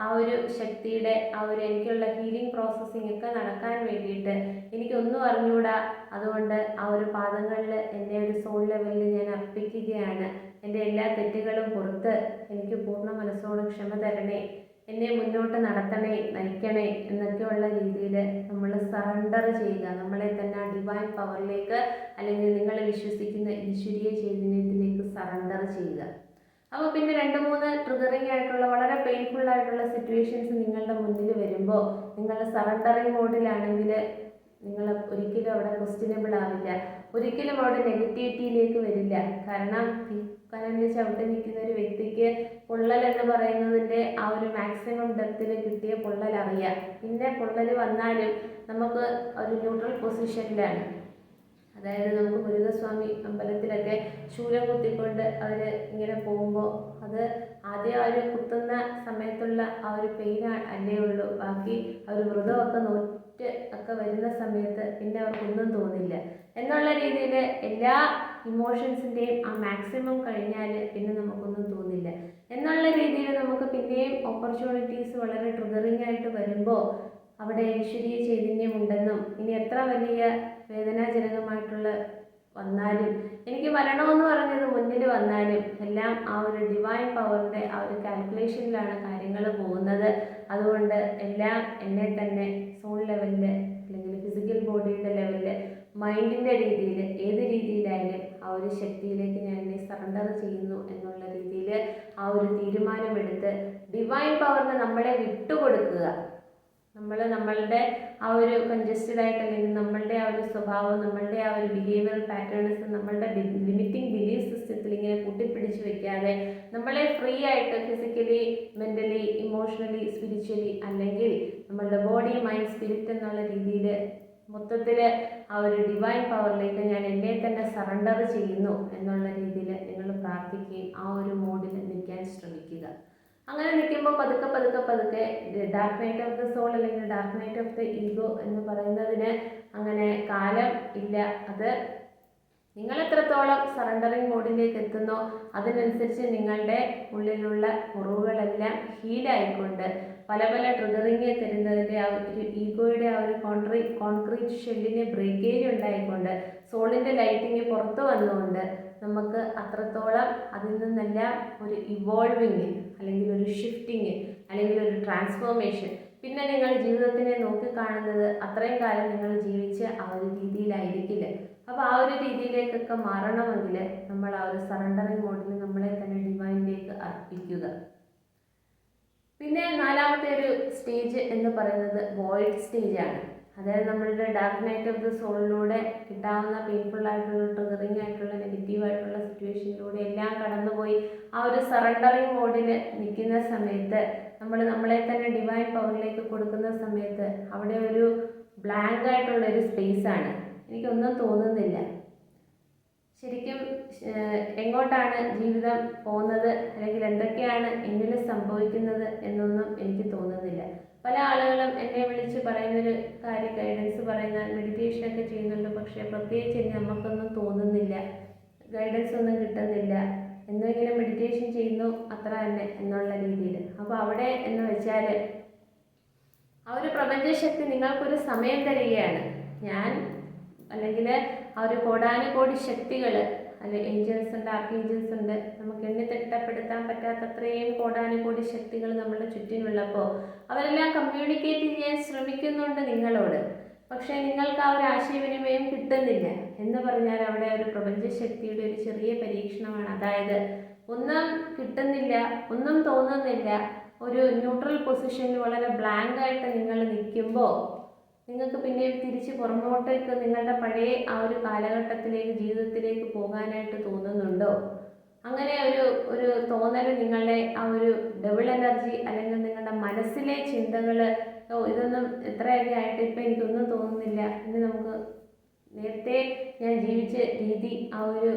ആ ഒരു ശക്തിയുടെ ആ ഒരു എനിക്കുള്ള ഹീലിംഗ് പ്രോസസ്സിംഗ് ഒക്കെ നടക്കാൻ വേണ്ടിയിട്ട് എനിക്കൊന്നും അറിഞ്ഞൂടാ. അതുകൊണ്ട് ആ ഒരു പാദങ്ങളിൽ എൻ്റെ ഒരു സോൾ ലെവലിൽ ഞാൻ അർപ്പിക്കുകയാണ്. എൻ്റെ എല്ലാ തെറ്റുകളും പുറത്ത് എനിക്ക് പൂർണ്ണ മനസ്സോട് ക്ഷമ തരണേ, എന്നെ മുന്നോട്ട് നടത്തണേ, നയിക്കണേ എന്നൊക്കെയുള്ള രീതിയിൽ നമ്മൾ സറണ്ടർ ചെയ്യുക, നമ്മളെ തന്നെ ആ ഡിവൈൻ പവറിലേക്ക് അല്ലെങ്കിൽ നിങ്ങൾ വിശ്വസിക്കുന്ന ഈശ്വരീയ ചൈതന്യത്തിലേക്ക് സറണ്ടർ ചെയ്യുക. അപ്പോൾ പിന്നെ 2-3 ട്രിഗറിങ് ആയിട്ടുള്ള വളരെ പെയിൻഫുൾ ആയിട്ടുള്ള സിറ്റുവേഷൻസ് നിങ്ങളുടെ മുന്നിൽ വരുമ്പോൾ നിങ്ങൾ സറണ്ടറിങ് മോഡിലാണെങ്കിൽ നിങ്ങൾ ഒരിക്കലും അവിടെ ക്വസ്റ്റ്യനബിൾ ആവില്ല, ഒരിക്കലും അവിടെ നെഗറ്റിവിറ്റിയിലേക്ക് വരില്ല. കാരണം കനലിൽ ചവിട്ടി നിൽക്കുന്ന ഒരു വ്യക്തിക്ക് പൊള്ളൽ എന്ന് പറയുന്നതിൻ്റെ ആ ഒരു മാക്സിമം ഡെപ്തിൽ കിട്ടിയ പൊള്ളൽ അറിയാം. പിന്നെ പൊള്ളൽ വന്നാലും നമുക്ക് ഒരു ന്യൂട്രൽ പൊസിഷനിലാണ്. അതായത് നമുക്ക് മുരുകസ്വാമി അമ്പലത്തിലൊക്കെ ശൂലം കുത്തിക്കൊണ്ട് അവർ ഇങ്ങനെ പോകുമ്പോൾ അത് ആദ്യം അവർ കുത്തുന്ന സമയത്തുള്ള ആ ഒരു പെയിൻ അല്ലേ ഉള്ളൂ, ബാക്കി അവർ വ്രതമൊക്കെ നോറ്റ് ഒക്കെ വരുന്ന സമയത്ത് പിന്നെ അവർക്കൊന്നും തോന്നില്ല എന്നുള്ള രീതിയിൽ എല്ലാ ഇമോഷൻസിൻ്റെയും ആ മാക്സിമം കഴിഞ്ഞാൽ പിന്നെ നമുക്കൊന്നും തോന്നില്ല എന്നുള്ള രീതിയിൽ നമുക്ക് പിന്നെയും ഓപ്പർച്യൂണിറ്റീസ് വളരെ ട്രിഗറിങ് ആയിട്ട് വരുമ്പോൾ അവിടെ ഈശ്വരീയ ചൈതന്യമുണ്ടെന്നും ഇനി എത്ര വലിയ വേദനാജനകമായിട്ടുള്ള വന്നാലും എനിക്ക് മരണമെന്ന് പറഞ്ഞത് മുന്നിൽ വന്നാലും എല്ലാം ആ ഒരു ഡിവൈൻ പവറിൻ്റെ ആ ഒരു കാൽക്കുലേഷനിലാണ് കാര്യങ്ങൾ പോകുന്നത്. അതുകൊണ്ട് എല്ലാം എന്നെ തന്നെ സോൾ ലെവലിൽ അല്ലെങ്കിൽ ഫിസിക്കൽ ബോഡിയുടെ ലെവലിൽ മൈൻഡിൻ്റെ രീതിയിൽ ഏത് രീതിയിലായാലും ആ ഒരു ശക്തിയിലേക്ക് ഞാൻ എന്നെ സറണ്ടർ ചെയ്യുന്നു എന്നുള്ള രീതിയിൽ ആ ഒരു തീരുമാനമെടുത്ത് ഡിവൈൻ പവറിന് നമ്മളെ വിട്ടുകൊടുക്കുക. നമ്മളുടെ ആ ഒരു കൺജസ്റ്റഡ് ആയിട്ട് അല്ലെങ്കിൽ നമ്മളുടെ ആ ഒരു സ്വഭാവം, നമ്മളുടെ ആ ഒരു ബിഹേവിയറൽ പാറ്റേൺസ്, നമ്മളുടെ ലിമിറ്റിംഗ് ബിലീഫ് സിസ്റ്റത്തിൽ ഇങ്ങനെ കൂട്ടിപ്പിടിച്ച് വെക്കാതെ നമ്മളെ ഫ്രീ ആയിട്ട് ഫിസിക്കലി, മെൻ്റലി, ഇമോഷണലി, സ്പിരിച്വലി അല്ലെങ്കിൽ നമ്മളുടെ ബോഡി, മൈൻഡ്, സ്പിരിറ്റ് എന്നുള്ള രീതിയിൽ മൊത്തത്തിൽ ആ ഒരു ഡിവൈൻ പവറിലേക്ക് ഞാൻ എന്നെ തന്നെ സറണ്ടർ ചെയ്യുന്നു എന്നുള്ള രീതിയിൽ നിങ്ങൾ പ്രാർത്ഥിക്കുകയും ആ ഒരു മോഡിൽ നിൽക്കാൻ ശ്രമിക്കുക. അങ്ങനെ നിൽക്കുമ്പോൾ പതുക്കെ dark night of the soul അല്ലെങ്കിൽ dark night of the ego എന്ന് പറയുന്നതിന് അങ്ങനെ കാലം ഇല്ല. അത് നിങ്ങൾ എത്രത്തോളം സറണ്ടറിങ് മോഡിലേക്ക് എത്തുന്നോ അതിനനുസരിച്ച് നിങ്ങളുടെ ഉള്ളിലുള്ള മുറിവുകളെല്ലാം ഹീലായിക്കൊണ്ട് പല ട്രിഗറിങ് തരുന്നതിൻ്റെ ആ ഒരു ഈഗോയുടെ ആ ഒരു കോൺക്രീറ്റ് ഷെല്ലിന് ബ്രേക്കേജ് ഉണ്ടായിക്കൊണ്ട് സോളിൻ്റെ ലൈറ്റിങ് പുറത്തു വന്നുകൊണ്ട് നമുക്ക് അത്രത്തോളം അതിൽ നിന്നെല്ലാം ഒരു ഇവോൾവിങ് അല്ലെങ്കിൽ ഒരു ഷിഫ്റ്റിങ് അല്ലെങ്കിൽ ഒരു ട്രാൻസ്ഫോർമേഷൻ പിന്നെ നിങ്ങൾ ജീവിതത്തിനെ നോക്കിക്കാണുന്നത് അത്രയും കാലം നിങ്ങൾ ജീവിച്ച ആ ഒരു രീതിയിലായിരിക്കില്ല. അപ്പോൾ ആ ഒരു രീതിയിലേക്കൊക്കെ മാറണമെങ്കിൽ നമ്മൾ ആ ഒരു സറണ്ടറിങ് മോഡിൽ നമ്മളെ തന്നെ ഡിവൈനിലേക്ക് അർപ്പിക്കുക. പിന്നെ 4ാമത്തെ ഒരു സ്റ്റേജ് എന്ന് പറയുന്നത് വോയിഡ് സ്റ്റേജാണ്. അതായത് നമ്മളുടെ ഡാർക്ക് നൈറ്റ് ഓഫ് ദ സോളിലൂടെ കിട്ടാവുന്ന പെയിൻഫുൾ ആയിട്ടുള്ള ട്രിഗറിങ് ആയിട്ടുള്ള നെഗറ്റീവായിട്ടുള്ള സിറ്റുവേഷനിലൂടെ എല്ലാം കടന്നുപോയി ആ ഒരു സറണ്ടറിങ് മോഡിൽ നിൽക്കുന്ന സമയത്ത് നമ്മളെ തന്നെ ഡിവൈൻ പവറിലേക്ക് കൊടുക്കുന്ന സമയത്ത് അവിടെ ഒരു ബ്ലാങ്ക് ആയിട്ടുള്ള ഒരു സ്പേസാണ്. എനിക്കൊന്നും തോന്നുന്നില്ല, ശരിക്കും എങ്ങോട്ടാണ് ജീവിതം പോകുന്നത് അല്ലെങ്കിൽ എന്തൊക്കെയാണ് എന്നിൽ സംഭവിക്കുന്നത് എന്നൊന്നും എനിക്ക് തോന്നുന്നില്ല. പല ആളുകളും എന്നെ വിളിച്ച് പറയുന്നൊരു കാര്യം, ഗൈഡൻസ് പറയുന്ന മെഡിറ്റേഷനൊക്കെ ചെയ്യുന്നുണ്ട്, പക്ഷേ പ്രത്യേകിച്ച് നമുക്കൊന്നും തോന്നുന്നില്ല, ഗൈഡൻസ് ഒന്നും കിട്ടുന്നില്ല, എന്തെങ്കിലും മെഡിറ്റേഷൻ ചെയ്യുന്നു അത്ര തന്നെ എന്നുള്ള രീതിയിൽ. അപ്പോൾ അവിടെ എന്ന് വെച്ചാൽ ആ ഒരു പ്രപഞ്ചശക്തി നിങ്ങൾക്കൊരു സമയം തരികയാണ്. ഞാൻ അല്ലെങ്കിൽ ആ ഒരു കോടാനുകോടി ശക്തികൾ അല്ലെ, ഏഞ്ചൽസ് ഉണ്ട്, ആർക്ക് ഏഞ്ചൽസ് ഉണ്ട്, നമുക്ക് എണ്ണി തിട്ടപ്പെടുത്താൻ പറ്റാത്തത്രയും കോടാനുകോടി ശക്തികൾ നമ്മുടെ ചുറ്റിനുള്ളപ്പോൾ അവരെല്ലാം കമ്മ്യൂണിക്കേറ്റ് ചെയ്യാൻ ശ്രമിക്കുന്നുണ്ട് നിങ്ങളോട്. പക്ഷേ നിങ്ങൾക്ക് ആ ഒരു ആശയവിനിമയം കിട്ടുന്നില്ല എന്ന് പറഞ്ഞാൽ അവിടെ ഒരു പ്രപഞ്ചശക്തിയുടെ ഒരു ചെറിയ പരീക്ഷണമാണ്. അതായത് ഒന്നും കിട്ടുന്നില്ല, ഒന്നും തോന്നുന്നില്ല, ഒരു ന്യൂട്രൽ പൊസിഷനിൽ വളരെ ബ്ലാങ്ക് ആയിട്ട് നിങ്ങൾ നിൽക്കുമ്പോൾ നിങ്ങൾക്ക് പിന്നെയും തിരിച്ച് പുറമോട്ടേക്ക് നിങ്ങളുടെ പഴയ ആ ഒരു കാലഘട്ടത്തിലേക്ക് ജീവിതത്തിലേക്ക് പോകാനായിട്ട് തോന്നുന്നുണ്ടോ? അങ്ങനെ ഒരു തോന്നൽ നിങ്ങളുടെ ആ ഒരു ഡബിൾ എനർജി അല്ലെങ്കിൽ നിങ്ങളുടെ മനസ്സിലെ ചിന്തകൾ, ഇതൊന്നും ഇത്രയൊക്കെ ആയിട്ട് ഇപ്പം എനിക്കൊന്നും തോന്നുന്നില്ല, ഇനി നമുക്ക് നേരത്തെ ഞാൻ ജീവിച്ച രീതി, ആ ഒരു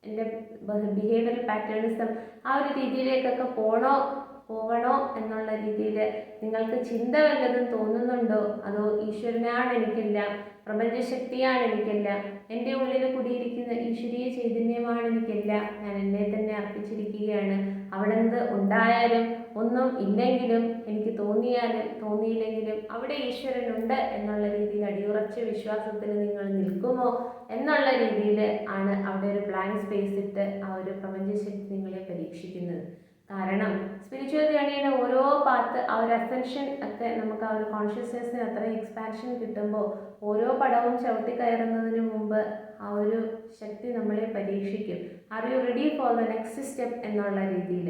എൻ്റെ ബിഹേവിയറൽ പാറ്റേൺസും ആ ഒരു രീതിയിലേക്കൊക്കെ പോകണോ എന്നുള്ള രീതിയിൽ നിങ്ങൾക്ക് ചിന്ത വല്ലതും തോന്നുന്നുണ്ടോ? അതോ ഈശ്വരനാണ് എനിക്കെല്ലാം, പ്രപഞ്ചശക്തിയാണ് എനിക്കെല്ലാം, എൻ്റെ ഉള്ളിൽ കുടിയിരിക്കുന്ന ഈശ്വരീയ ചൈതന്യമാണ് എനിക്കെല്ലാം, ഞാൻ എന്നെ തന്നെ അർപ്പിച്ചിരിക്കുകയാണ്, അവിടെ എന്ത് ഉണ്ടായാലും ഒന്നും ഇല്ലെങ്കിലും എനിക്ക് തോന്നിയാലും തോന്നിയില്ലെങ്കിലും അവിടെ ഈശ്വരനുണ്ട് എന്നുള്ള രീതിയിൽ അടിയുറച്ച വിശ്വാസത്തിൽ നിങ്ങൾ നിൽക്കുമോ എന്നുള്ള രീതിയിൽ ആണ് അവിടെ ഒരു ബ്ലാങ്ക് സ്പേസ് ഇട്ട് ആ ഒരു പ്രപഞ്ചശക്തി നിങ്ങളെ പരീക്ഷിക്കുന്നത്. കാരണം സ്പിരിച്വൽ ജേണിയുടെ ഓരോ പാത്ത്, ആ ഒരു അസെൻഷൻ ഒക്കെ നമുക്ക് ആ ഒരു കോൺഷ്യസ്നെസ്സിന് അത്രയും എക്സ്പാൻഷൻ കിട്ടുമ്പോൾ ഓരോ പടവും ചവിട്ടി കയറുന്നതിന് മുമ്പ് ആ ഒരു ശക്തി നമ്മളെ പരീക്ഷിക്കും. Are you ready for the next step എന്നുള്ള രീതിയിൽ.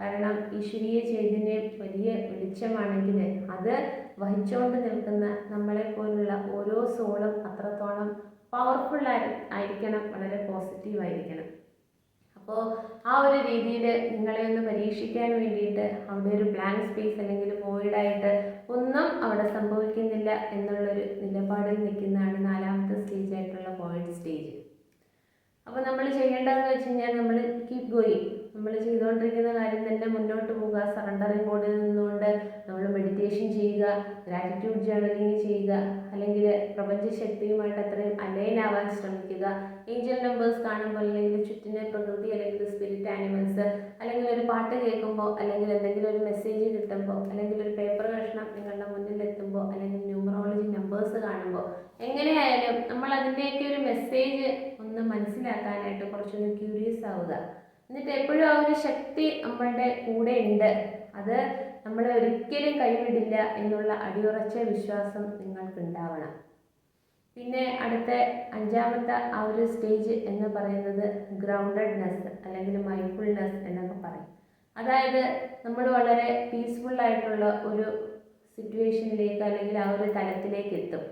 കാരണം ഈശ്വരീയ ചൈതന്യം വലിയ വെളിച്ചമാണെങ്കിൽ അത് വഹിച്ചുകൊണ്ട് നിൽക്കുന്ന നമ്മളെപ്പോലുള്ള ഓരോ സോളും അത്രത്തോളം പവർഫുൾ ആയിരിക്കണം, വളരെ പോസിറ്റീവായിരിക്കണം. അപ്പോൾ ആ ഒരു രീതിയിൽ നിങ്ങളെ ഒന്ന് പരീക്ഷിക്കാൻ വേണ്ടിയിട്ട് അവിടെ ഒരു ബ്ലാങ്ക് സ്പേസ് അല്ലെങ്കിൽ വോയിഡായിട്ട് ഒന്നും അവിടെ സംഭവിക്കുന്നില്ല എന്നുള്ളൊരു നിലപാടിൽ നിൽക്കുന്നതാണ് 4ാമത്തെ സ്റ്റേജായിട്ടുള്ള വോയിഡ് സ്റ്റേജ്. അപ്പോൾ നമ്മൾ ചെയ്യേണ്ടതെന്ന് വെച്ച് കഴിഞ്ഞാൽ നമ്മൾ കീപ് ഗോയിങ്, നമ്മൾ ചെയ്തുകൊണ്ടിരിക്കുന്ന കാര്യം തന്നെ മുന്നോട്ട് പോവുക. സറണ്ടറിങ് മോഡിൽ നിന്നുകൊണ്ട് നമ്മൾ മെഡിറ്റേഷൻ ചെയ്യുക, ഗ്രാറ്റിറ്റ്യൂഡ് ജേർണലിങ് ചെയ്യുക, അല്ലെങ്കിൽ പ്രപഞ്ചശക്തിയുമായിട്ട് അത്രയും അലൈൻ ആവാൻ ശ്രമിക്കുക. ഏഞ്ചൽ നമ്പേഴ്സ് കാണുമ്പോൾ അല്ലെങ്കിൽ ചുറ്റിനെ പ്രകൃതി അല്ലെങ്കിൽ സ്പിരിറ്റ് ആനിമൽസ്, അല്ലെങ്കിൽ ഒരു പാട്ട് കേൾക്കുമ്പോൾ, അല്ലെങ്കിൽ എന്തെങ്കിലും ഒരു മെസ്സേജ് കിട്ടുമ്പോൾ, അല്ലെങ്കിൽ ഒരു പേപ്പർ കഷ്ണം നിങ്ങളുടെ മുന്നിലെത്തുമ്പോൾ, അല്ലെങ്കിൽ ന്യൂമറോളജി നമ്പേഴ്സ് കാണുമ്പോൾ, എങ്ങനെയായാലും നമ്മൾ അതിൻ്റെയൊക്കെ ഒരു മെസ്സേജ് ഒന്ന് മനസ്സിലാക്കാനായിട്ട് കുറച്ചൊന്ന് ക്യൂരിയസ് ആവുക. എന്നിട്ട് എപ്പോഴും ആ ഒരു ശക്തി നമ്മളുടെ കൂടെ ഉണ്ട്, അത് നമ്മളെ ഒരിക്കലും കൈവിടില്ല എന്നുള്ള അടിയുറച്ച വിശ്വാസം നിങ്ങൾക്ക് ഉണ്ടാവണം. പിന്നെ അടുത്ത 5ാമത്തെ ആ ഒരു സ്റ്റേജ് എന്ന് പറയുന്നത് ഗ്രൗണ്ടഡ്നെസ് അല്ലെങ്കിൽ മൈൻഡ്ഫുൾനെസ് എന്നൊക്കെ പറയും. അതായത് നമ്മൾ വളരെ പീസ്ഫുള്ളായിട്ടുള്ള ഒരു സിറ്റുവേഷനിലേക്ക് അല്ലെങ്കിൽ ആ ഒരു തലത്തിലേക്ക് എത്തും.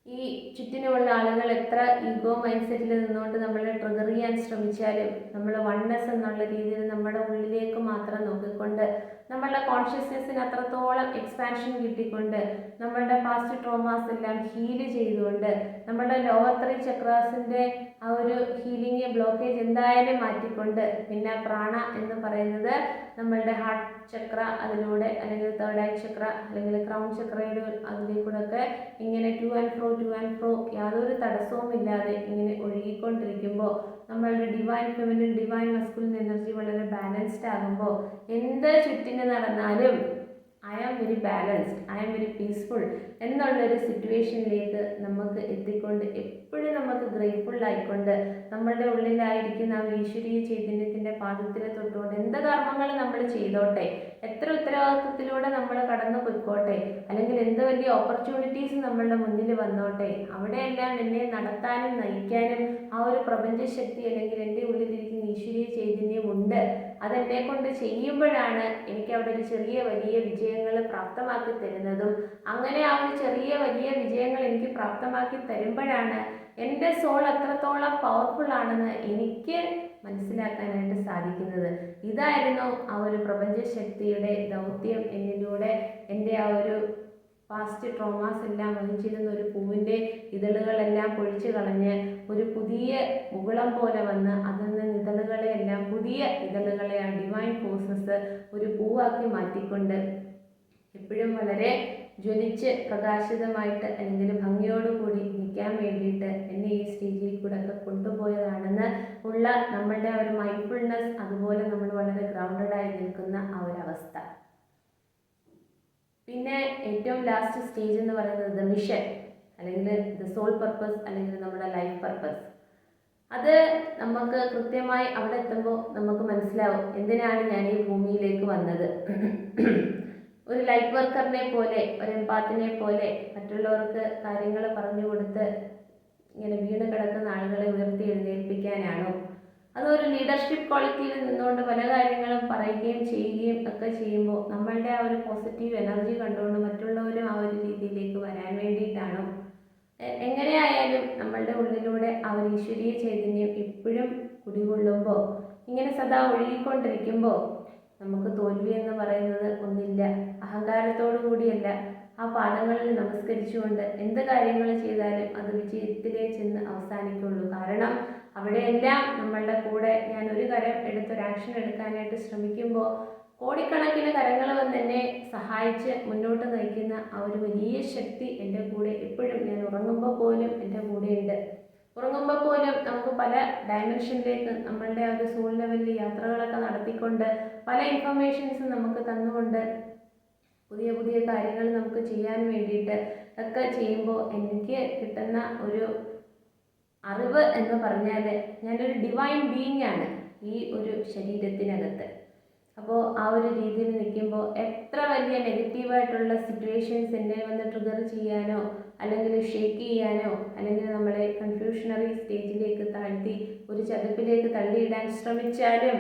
ഈ ചുറ്റിനുമുള്ള ആളുകൾ എത്ര ഈഗോ മൈൻഡ് സെറ്റിൽ നിന്നുകൊണ്ട് നമ്മളെ ട്രിഗർ ചെയ്യാൻ ശ്രമിച്ചാലും നമ്മൾ വൺനെസ് എന്നുള്ള രീതിയിൽ നമ്മുടെ ഉള്ളിലേക്ക് മാത്രം നോക്കിക്കൊണ്ട് നമ്മളുടെ കോൺഷ്യസ്നെസ്സിന് അത്രത്തോളം എക്സ്പാൻഷൻ കിട്ടിക്കൊണ്ട് നമ്മളുടെ പാസ്റ്റ് ട്രോമാസ് എല്ലാം ഹീൽ ചെയ്തുകൊണ്ട് നമ്മളുടെ ലോവർ 3 ചക്രാസിൻ്റെ ആ ഒരു ഹീലിംഗ് ബ്ലോക്കേജ് എന്തായാലും മാറ്റിക്കൊണ്ട്, പിന്നെ പ്രാണ എന്ന് പറയുന്നത് നമ്മളുടെ ഹാർട്ട് ചക്ര, അതിലൂടെ അല്ലെങ്കിൽ 3rd ഐ ചക്ര അല്ലെങ്കിൽ ക്രൗൺ ചക്രയുടെ അതിലേക്കൂടെ ഒക്കെ ഇങ്ങനെ ടു ആൻഡ് ഫ്രോ യാതൊരു തടസ്സവും ഇല്ലാതെ ഇങ്ങനെ ഒഴുകിക്കൊണ്ടിരിക്കുമ്പോൾ നമ്മളുടെ divine feminine divine masculine energy വളരെ ബാലൻസ്ഡ് ആകുമ്പോൾ എന്ത് ചുറ്റിന് നടന്നാലും I am very balanced, I am very peaceful എന്നുള്ളൊരു സിറ്റുവേഷനിലേക്ക് നമുക്ക് എത്തിക്കൊണ്ട് എപ്പോഴും നമുക്ക് ഗ്രേറ്റ്ഫുൾ ആയിക്കൊണ്ട് നമ്മളുടെ ഉള്ളിലായിരിക്കുന്ന ആ ഈശ്വരീയ ചൈതന്യത്തിൻ്റെ പാദത്തിൽ തൊട്ടുകൊണ്ട് എന്ത് കർമ്മങ്ങൾ നമ്മൾ ചെയ്തോട്ടെ, എത്ര ഉത്തരവാദിത്വത്തിലൂടെ നമ്മൾ കടന്നു പോയിക്കോട്ടെ, അല്ലെങ്കിൽ എന്ത് വലിയ ഓപ്പർച്യൂണിറ്റീസ് നമ്മളുടെ മുന്നിൽ വന്നോട്ടെ, അവിടെയെല്ലാം എന്നെ നടത്താനും നയിക്കാനും ആ ഒരു പ്രപഞ്ചശക്തി അല്ലെങ്കിൽ എൻ്റെ ഉള്ളിലിരിക്കുന്ന ഈശ്വരീയ ചൈതന്യം ഉണ്ട്. അതെന്നെ കൊണ്ട് ചെയ്യുമ്പോഴാണ് എനിക്ക് അവിടെ ഒരു ചെറിയ വലിയ വിജയങ്ങൾ പ്രാപ്തമാക്കി തരുന്നതും, അങ്ങനെ ആ ഒരു ചെറിയ വലിയ വിജയങ്ങൾ എനിക്ക് പ്രാപ്തമാക്കി തരുമ്പോഴാണ് എൻ്റെ സോൾ എത്രത്തോളം പവർഫുൾ ആണെന്ന് എനിക്ക് മനസ്സിലാക്കാനായിട്ട് സാധിക്കുന്നത്. ഇതായിരുന്നു ആ ഒരു പ്രപഞ്ചശക്തിയുടെ ദൗത്യം എന്നിലൂടെ. എൻ്റെ ആ ഒരു പാസ്റ്റ് ട്രോമാസ് എല്ലാം വഹിച്ചിരുന്ന ഒരു പൂവിൻ്റെ ഇതളുകളെല്ലാം പൊഴിച്ചു കളഞ്ഞ് ഒരു പുതിയ മുകുളം പോലെ വന്ന് അതിൽ നിന്ന് ഇതളുകളെയെല്ലാം പുതിയ ഇതളുകളെ ആ ഡിവൈൻ ഫോഴ്സസ് ഒരു പൂവാക്കി മാറ്റിക്കൊണ്ട് എപ്പോഴും വളരെ ജ്വലിച്ച് പ്രകാശിതമായിട്ട് അല്ലെങ്കിൽ ഭംഗിയോടുകൂടി നിൽക്കാൻ വേണ്ടിയിട്ട് എന്നെ ഈ സ്റ്റേജിൽ കൂടെ ഒക്കെ കൊണ്ടുപോയതാണെന്ന് ഉള്ള നമ്മളുടെ ആ ഒരു മൈൻഡ്ഫുൾനെസ്, അതുപോലെ നമ്മൾ വളരെ ഗ്രൗണ്ടഡായി നിൽക്കുന്ന ആ ഒരു അവസ്ഥ. പിന്നെ ഏറ്റവും ലാസ്റ്റ് സ്റ്റേജ് എന്ന് പറയുന്നത് ദ മിഷൻ അല്ലെങ്കിൽ ദ സോൾ പർപ്പസ് അല്ലെങ്കിൽ നമ്മുടെ ലൈഫ് പർപ്പസ്. അത് നമുക്ക് കൃത്യമായി അവിടെ എത്തുമ്പോൾ നമുക്ക് മനസ്സിലാവും എന്തിനാണ് ഞാൻ ഈ ഭൂമിയിലേക്ക് വന്നത്. ഒരു ലൈഫ് വർക്കറിനെ പോലെ, ഒരു എംപാത്തിനെ പോലെ മറ്റുള്ളവർക്ക് കാര്യങ്ങൾ പറഞ്ഞു കൊടുത്ത് ഇങ്ങനെ വീണ് കിടക്കുന്ന ആളുകളെ ഉയർത്തി എഴുന്നേൽപ്പിക്കാനാണോ, അതൊരു ലീഡർഷിപ്പ് ലീഡർഷിപ്പ് ക്വാളിറ്റിയിൽ നിന്നുകൊണ്ട് പല കാര്യങ്ങളും പറയുകയും ചെയ്യുകയും ഒക്കെ ചെയ്യുമ്പോൾ നമ്മളുടെ ആ ഒരു പോസിറ്റീവ് എനർജി കണ്ടുകൊണ്ട് മറ്റുള്ളവരും ആ ഒരു രീതിയിലേക്ക് വരാൻ വേണ്ടിയിട്ടാണോ? എങ്ങനെയായാലും നമ്മളുടെ ഉള്ളിലൂടെ ആ ഒരു ഈശ്വരീയ ചൈതന്യം എപ്പോഴും കുടികൊള്ളുമ്പോൾ, ഇങ്ങനെ സദാ ഒഴുകിക്കൊണ്ടിരിക്കുമ്പോൾ നമുക്ക് തോൽവി എന്ന് പറയുന്നത് ഒന്നില്ല. അഹങ്കാരത്തോടു കൂടിയല്ല, ആ പാദങ്ങളിൽ നമസ്കരിച്ചുകൊണ്ട് എന്ത് കാര്യങ്ങൾ ചെയ്താലും അത് വിജയത്തിലേ ചെന്ന് അവസാനിക്കുള്ളൂ. കാരണം അവിടെയെല്ലാം നമ്മളുടെ കൂടെ ഞാൻ ഒരു കരം എടുത്തൊരു ആക്ഷൻ എടുക്കാനായിട്ട് ശ്രമിക്കുമ്പോൾ കോടിക്കണക്കിന് കരങ്ങൾ വന്ന് എന്നെ സഹായിച്ച് മുന്നോട്ട് നയിക്കുന്ന ആ ഒരു വലിയ ശക്തി എൻ്റെ കൂടെ എപ്പോഴും, ഞാൻ ഉറങ്ങുമ്പോൾ പോലും എൻ്റെ കൂടെയുണ്ട്. ഉറങ്ങുമ്പോൾ പോലും നമുക്ക് പല ഡയമെൻഷനിലേക്ക് നമ്മളുടെ ആ ഒരു സോൾ ലെവലിൽ യാത്രകളൊക്കെ നടത്തിക്കൊണ്ട് പല ഇൻഫർമേഷൻസും നമുക്ക് തന്നുകൊണ്ട് പുതിയ പുതിയ കാര്യങ്ങൾ നമുക്ക് ചെയ്യാൻ വേണ്ടിയിട്ട് ഒക്കെ ചെയ്യുമ്പോൾ എനിക്ക് കിട്ടുന്ന ഒരു അറിവ് എന്ന് പറഞ്ഞാൽ ഞാനൊരു ഡിവൈൻ ബീയിങ് ആണ് ഈ ഒരു ശരീരത്തിനകത്ത്. അപ്പോൾ ആ ഒരു രീതിയിൽ നിൽക്കുമ്പോൾ എത്ര വലിയ നെഗറ്റീവായിട്ടുള്ള സിറ്റുവേഷൻസ് എന്നെ വന്ന് ട്രിഗർ ചെയ്യാനോ അല്ലെങ്കിൽ ഷേക്ക് ചെയ്യാനോ അല്ലെങ്കിൽ നമ്മളെ കൺഫ്യൂഷണറി സ്റ്റേജിലേക്ക് താഴ്ത്തി ഒരു ചതുപ്പിലേക്ക് തള്ളിയിടാൻ ശ്രമിച്ചാലും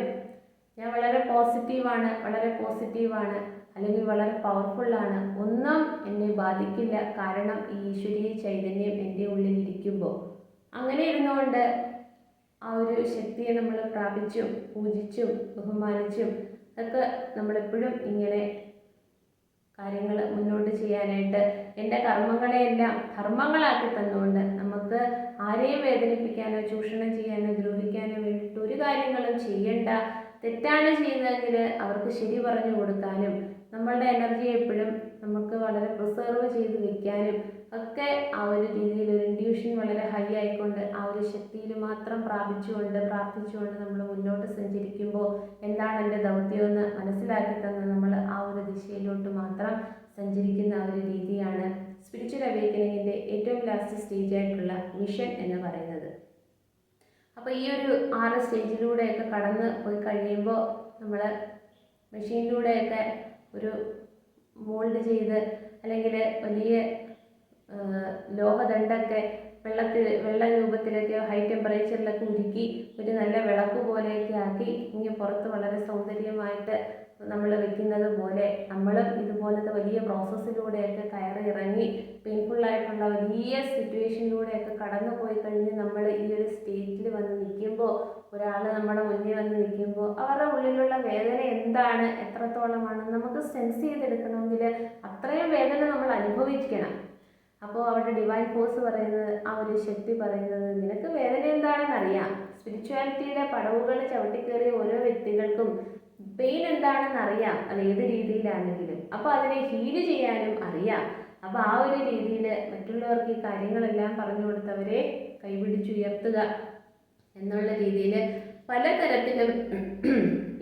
ഞാൻ വളരെ പോസിറ്റീവാണ് അല്ലെങ്കിൽ വളരെ പവർഫുള്ളാണ്, ഒന്നും എന്നെ ബാധിക്കില്ല. കാരണം ഈ ഈശ്വരീയ ചൈതന്യം എൻ്റെ ഉള്ളിൽ ഇരിക്കുമ്പോൾ അങ്ങനെ ഇരുന്നുകൊണ്ട് ആ ഒരു ശക്തിയെ നമ്മൾ പ്രാപിച്ചും പൂജിച്ചും ബഹുമാനിച്ചും ഒക്കെ നമ്മളെപ്പോഴും ഇങ്ങനെ കാര്യങ്ങൾ മുന്നോട്ട് ചെയ്യാനായിട്ട് എൻ്റെ കർമ്മങ്ങളെയെല്ലാം ധർമ്മങ്ങളാക്കി തന്നുകൊണ്ട് നമുക്ക് ആരെയും വേദനിപ്പിക്കാനോ ചൂഷണം ചെയ്യാനോ ദ്രോഹിക്കാനോ വേണ്ടിയിട്ട് ഒരു കാര്യങ്ങളും ചെയ്യണ്ട. തെറ്റാണ് ചെയ്യുന്നതെങ്കിൽ അവർക്ക് ശരി പറഞ്ഞു കൊടുക്കാനും നമ്മളുടെ എനർജി എപ്പോഴും നമുക്ക് വളരെ പ്രിസർവ് ചെയ്ത് വെക്കാനും ഒക്കെ ആ ഒരു രീതിയിൽ ഒരു ഇൻഡ്യൂഷൻ വളരെ ഹൈ ആയിക്കൊണ്ട് ആ ഒരു ശക്തിയിൽ മാത്രം പ്രാപിച്ചുകൊണ്ട് പ്രാർത്ഥിച്ചുകൊണ്ട് നമ്മൾ മുന്നോട്ട് സഞ്ചരിക്കുമ്പോൾ എന്താണ് എൻ്റെ ദൗത്യമെന്ന് മനസ്സിലാക്കി തന്ന് നമ്മൾ ആ ഒരു ദിശയിലോട്ട് മാത്രം സഞ്ചരിക്കുന്ന ആ ഒരു രീതിയാണ് സ്പിരിച്വൽ അവേക്കനിങ്ങിൻ്റെ ഏറ്റവും ലാസ്റ്റ് സ്റ്റേജ് ആയിട്ടുള്ള മിഷൻ എന്ന് പറയുന്നത്. അപ്പോൾ ഈ ഒരു 6 സ്റ്റേജിലൂടെയൊക്കെ കടന്ന് പോയി കഴിയുമ്പോൾ നമ്മൾ മെഷീനിലൂടെയൊക്കെ ഒരു മോൾഡ് ചെയ്ത് അല്ലെങ്കിൽ വലിയ ലോഹദണ്ഡൊക്കെ വെള്ള രൂപത്തിലൊക്കെ ഹൈ ടെമ്പറേച്ചറിലൊക്കെ ഉരുക്കി ഒരു നല്ല വിളക്ക് പോലെയൊക്കെ ആക്കി ഇങ്ങനെ പുറത്ത് വളരെ സൗന്ദര്യമായിട്ട് നമ്മൾ വെക്കുന്നത് പോലെ നമ്മളും ഇതുപോലത്തെ വലിയ പ്രോസസ്സിലൂടെയൊക്കെ കയറി ഇറങ്ങി പെയിൻഫുള്ളായിട്ടുള്ള വലിയ സിറ്റുവേഷനിലൂടെയൊക്കെ കടന്നു പോയി കഴിഞ്ഞ് നമ്മൾ ഈ ഒരു സ്റ്റേജിൽ വന്ന് നിൽക്കുമ്പോൾ, ഒരാൾ നമ്മുടെ മുന്നിൽ വന്ന് നിൽക്കുമ്പോൾ അവരുടെ ഉള്ളിലുള്ള വേദന എന്താണ്, എത്രത്തോളമാണെന്ന് നമുക്ക് സെൻസ് ചെയ്തെടുക്കണമെങ്കിൽ അത്രയും വേദന നമ്മൾ അനുഭവിക്കണം. അപ്പോൾ അവരുടെ ഡിവൈൻ ഫോഴ്സ് പറയുന്നത്, ആ ഒരു ശക്തി പറയുന്നത്, നിനക്ക് വേദന എന്താണെന്ന് അറിയാം. സ്പിരിച്വാലിറ്റിയുടെ പടവുകൾ ചവിട്ടിക്കേറിയ ഓരോ വ്യക്തികൾക്കും പെയിൻ എന്താണെന്ന് അറിയാം, അത് ഏത് രീതിയിലാണെങ്കിലും. അപ്പോൾ അതിനെ ഹീല് ചെയ്യാനും അറിയാം. അപ്പോൾ ആ ഒരു രീതിയിൽ മറ്റുള്ളവർക്ക് ഈ കാര്യങ്ങളെല്ലാം പറഞ്ഞു കൊടുത്തവരെ കൈപിടിച്ചുയർത്തുക എന്നുള്ള രീതിയിൽ പലതരത്തിലും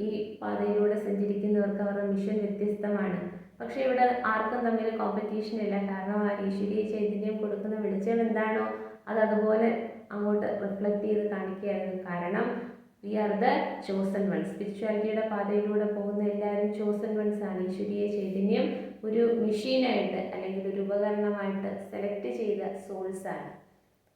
ഈ പാതയിലൂടെ സഞ്ചരിക്കുന്നവർക്ക് അവരുടെ മിഷൻ വ്യത്യസ്തമാണ്. പക്ഷേ ഇവിടെ ആർക്കും തമ്മിൽ കോമ്പറ്റീഷൻ ഇല്ല. കാരണം ആ ഈശ്വരീയ ചൈതന്യം കൊടുക്കുന്ന വെളിച്ചം എന്താണോ അത് അതുപോലെ അങ്ങോട്ട് റിഫ്ലക്റ്റ് ചെയ്ത് കാണിക്കുകയായിരുന്നു. കാരണം we are the chosen ones. സ്പിരിച്വാലിറ്റിയുടെ പാതയിലൂടെ പോകുന്ന എല്ലാവരും ചോസൺ വൺസ് ആണ്. ഈശ്വരീയ ചൈതന്യം ഒരു മെഷീനായിട്ട് അല്ലെങ്കിൽ ഒരു ഉപകരണമായിട്ട് സെലക്ട് ചെയ്ത സോൾസ് ആണ്.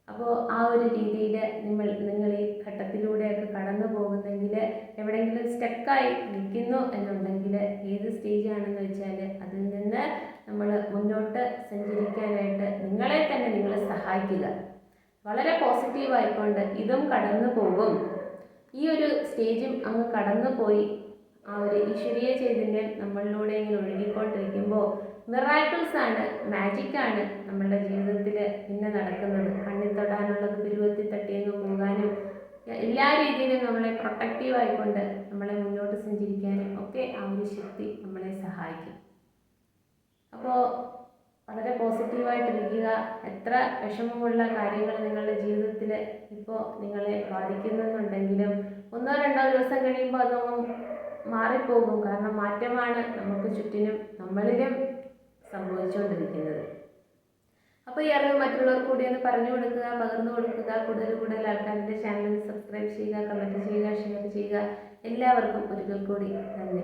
അപ്പോൾ ആ ഒരു രീതിയിൽ നിങ്ങൾ ഈ ഘട്ടത്തിലൂടെയൊക്കെ കടന്നു പോകുന്നെങ്കിൽ, എവിടെയെങ്കിലും സ്റ്റക്കായി നിൽക്കുന്നു എന്നുണ്ടെങ്കിൽ, ഏത് സ്റ്റേജാണെന്ന് വെച്ചാൽ അതിൽ നിന്ന് നമ്മൾ മുന്നോട്ട് സഞ്ചരിക്കാനായിട്ട് നിങ്ങളെ തന്നെ നിങ്ങൾ സഹായിക്കുക. വളരെ പോസിറ്റീവായിക്കൊണ്ട് ഇതും കടന്നു പോകും. ഈ ഒരു സ്റ്റേജും അങ്ങ് കടന്നു പോയി ആ ഒരു ഈശ്വരീയ ചൈതന്യം നമ്മളിലൂടെ ഇങ്ങനെ ഒഴുകിക്കൊണ്ടിരിക്കുമ്പോൾ മിറാക്കിൾസ് ആണ്, മാജിക്കാണ് നമ്മളുടെ ജീവിതത്തിൽ പിന്നെ നടക്കുന്നത്. കണ്ണിൽ തൊടാനുള്ളത് പിരുവത്തിൽ തട്ടിയെന്ന് പോകാനും എല്ലാ രീതിയിലും നമ്മളെ പ്രൊട്ടക്റ്റീവായിക്കൊണ്ട് നമ്മളെ മുന്നോട്ട് സഞ്ചരിക്കാനും ഒക്കെ ആ ഒരു ശക്തി നമ്മളെ സഹായിക്കും. അപ്പോൾ വളരെ പോസിറ്റീവായിട്ടിരിക്കുക. എത്ര വിഷമമുള്ള കാര്യങ്ങൾ നിങ്ങളുടെ ജീവിതത്തിൽ ഇപ്പോൾ നിങ്ങളെ ബാധിക്കുന്നുണ്ടെങ്കിലും 1-2 ദിവസം കഴിയുമ്പോൾ അതൊന്നും മാറിപ്പോകും. കാരണം മാറ്റമാണ് നമുക്ക് ചുറ്റിനും നമ്മളിലും സംഭവിച്ചുകൊണ്ടിരിക്കുന്നത്. അപ്പോൾ ഈ അറിവ് മറ്റുള്ളവർക്ക് കൂടി ഒന്ന് പറഞ്ഞു കൊടുക്കുക, പകർന്നു കൊടുക്കുക. കൂടുതൽ ആൾക്കാരുടെ ചാനൽ സബ്സ്ക്രൈബ് ചെയ്യുക, കമൻറ്റ് ചെയ്യുക, ഷെയർ ചെയ്യുക. എല്ലാവർക്കും ഒരിക്കൽ കൂടി നന്ദി.